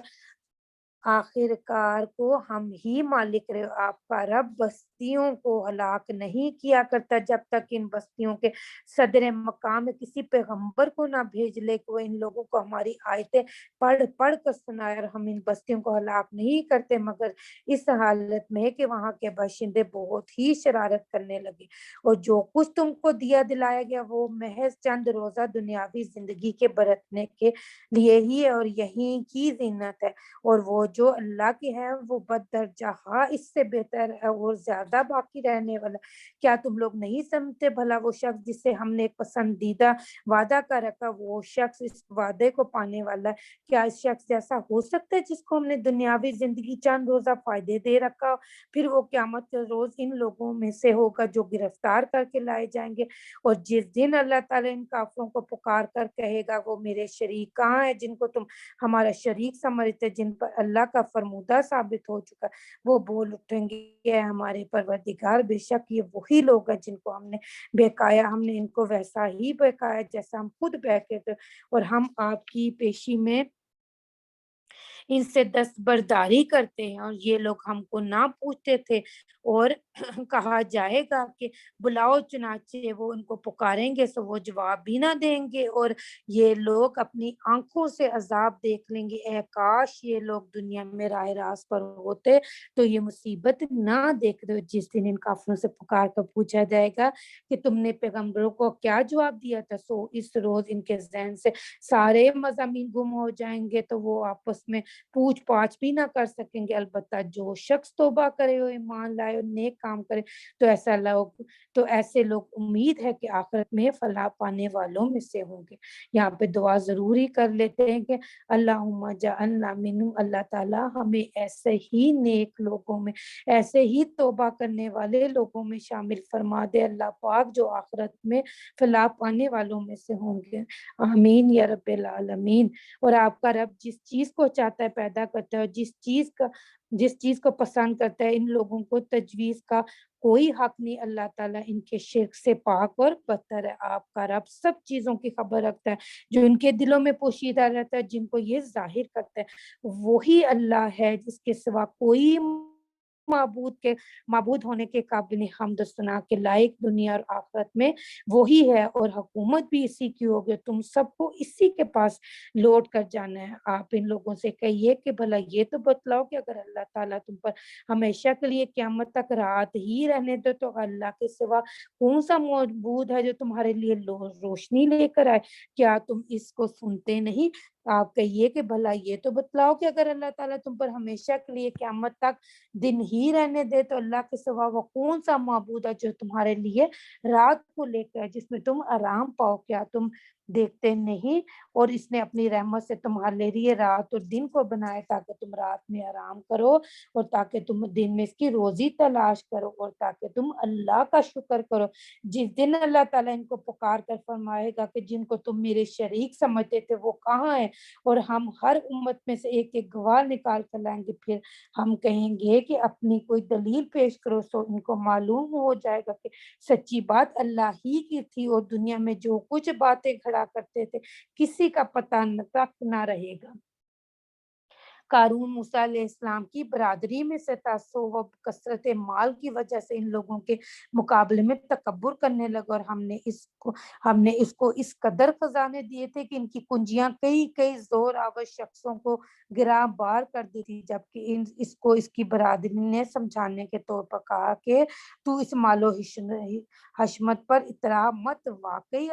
آخر کار کو ہم ہی مالک رہے، آپ کا رب بستیوں کو ہلاک نہیں کیا کرتا جب تک ان بستیوں کے صدر مقام کسی پیغمبر کو نہ بھیج لے کہ وہ ان لوگوں کو ہماری آیتیں پڑھ پڑھ کر سنائے، اور ہم ان بستیوں کو ہلاک نہیں کرتے مگر اس حالت میں کہ وہاں کے باشندے بہت ہی شرارت کرنے لگے، اور جو کچھ تم کو دیا دلایا گیا وہ محض چند روزہ دنیاوی زندگی کے برتنے کے لیے ہی ہے، اور یہیں کی زینت ہے، اور وہ جو اللہ کی ہے وہ بددرجہ اس سے بہتر ہے اور زیادہ باقی رہنے والا۔ کیا تم لوگ نہیں سمجھتے بھلا وہ شخص جس سے ہم نے ایک پسندیدہ وعدہ کر رکھا وہ شخص اس وعدے کو پانے والا ہے؟ کیا اس شخص جیسا ہو سکتا ہے جس کو ہم نے دنیاوی زندگی چند روزہ فائدے دے رکھا، پھر وہ قیامت کے روز ان لوگوں میں سے ہوگا جو گرفتار کر کے لائے جائیں گے، اور جس دن اللہ تعالیٰ ان کافروں کو پکار کر کہے گا وہ میرے شریک کہاں ہیں جن کو تم ہمارا شریک سمجھتے، جن پر اللہ کا فرمودہ ثابت ہو چکا، وہ بول اٹھیں گے اے ہمارے پروردگار بے شک یہ وہی لوگ ہیں جن کو ہم نے بہکایا، ہم نے ان کو ویسا ہی بہکایا جیسا ہم خود بہکے تھے، اور ہم آپ کی پیشی میں ان سے دستبرداری کرتے ہیں، اور یہ لوگ ہم کو نہ پوچھتے تھے، اور کہا جائے گا کہ بلاؤ، چنانچہ وہ ان کو پکاریں گے تو وہ جواب بھی نہ دیں گے، اور یہ لوگ اپنی آنکھوں سے عذاب دیکھ لیں گے، اے کاش یہ لوگ دنیا میں راہ راست پر ہوتے تو یہ مصیبت نہ دیکھتے۔ جس دن ان کافروں سے پکار کر پوچھا جائے گا کہ تم نے پیغمبروں کو کیا جواب دیا تھا، سو اس روز ان کے ذہن سے سارے مضامین گم ہو جائیں گے تو وہ آپس میں پوچھ پاچھ بھی نہ کر سکیں گے، البتہ جو شخص توبہ کرے اور ایمان لائے اور نیک کام کرے تو ایسے لوگ امید ہے کہ آخرت میں فلاح پانے والوں میں سے ہوں گے۔ یہاں پہ دعا ضروری کر لیتے ہیں کہ اللہم جعلنا منہم، اللہ تعالیٰ ہمیں ایسے ہی نیک لوگوں میں، ایسے ہی توبہ کرنے والے لوگوں میں شامل فرما دے اللہ پاک جو آخرت میں فلاح پانے والوں میں سے ہوں گے، آمین یا رب العالمین۔ اور آپ کا رب جس چیز کو چاہتا ہے پیدا کرتا ہے، اور جس چیز کو پسند کرتا ہے، ان لوگوں کو تجویز کا کوئی حق نہیں، اللہ تعالیٰ ان کے شرک سے پاک اور برتر ہے۔ آپ کا رب سب چیزوں کی خبر رکھتا ہے، جو ان کے دلوں میں پوشیدہ رہتا ہے، جن کو یہ ظاہر کرتا ہے، وہی اللہ ہے جس کے سوا کوئی معبود ہونے کے قابل حمد و ثنا کے لائق دنیا اور آخرت میں وہی ہے، اور حکومت بھی اسی کی ہوگی، تم سب کو اسی کے پاس لوٹ کر جانا ہے۔ آپ ان لوگوں سے کہیے کہ بھلا یہ تو بتلاؤ کہ اگر اللہ تعالیٰ تم پر ہمیشہ کے لیے قیامت تک رات ہی رہنے دو تو اللہ کے سوا کون سا معبود ہے جو تمہارے لیے روشنی لے کر آئے؟ کیا تم اس کو سنتے نہیں؟ آپ کہیے کہ بھلا یہ تو بتلاؤ کہ اگر اللہ تعالیٰ تم پر ہمیشہ کے لیے قیامت تک دن ہی رہنے دے تو اللہ کے سوا وہ کون سا معبود ہے جو تمہارے لیے رات کو لے کر جس میں تم آرام پاؤ؟ کیا تم دیکھتے نہیں؟ اور اس نے اپنی رحمت سے تمہارے لیے رات اور دن کو بنائے تاکہ تم رات میں آرام کرو اور تاکہ تم دن میں اس کی روزی تلاش کرو اور تاکہ تم اللہ کا شکر کرو۔ جس دن اللہ تعالیٰ ان کو پکار کر فرمائے گا کہ جن کو تم میرے شریک سمجھتے تھے وہ کہاں ہیں، اور ہم ہر امت میں سے ایک ایک گواہ نکال کر لائیں گے، پھر ہم کہیں گے کہ اپنی کوئی دلیل پیش کرو، سو ان کو معلوم ہو جائے گا کہ سچی بات اللہ ہی کی تھی، اور دنیا میں جو کچھ باتیں کھڑا کرتے تھے کسی کا پتہ تک نہ رہے گا۔ قارون موسیٰ علیہ السلام کی برادری میں سے تھا، سو وہ کثرت مال کی وجہ سے ان لوگوں کے مقابلے میں تکبر کرنے لگا، اور ہم نے اس کو اس قدر خزانے دیے تھے کہ ان کی کنجیاں کئی کئی زور آور شخصوں کو گراں بار کر دی تھی، جبکہ اس کو اس کی برادری نے سمجھانے کے طور پر کہا کہ تو اس مال و حشمت پر اطراع مت، واقعی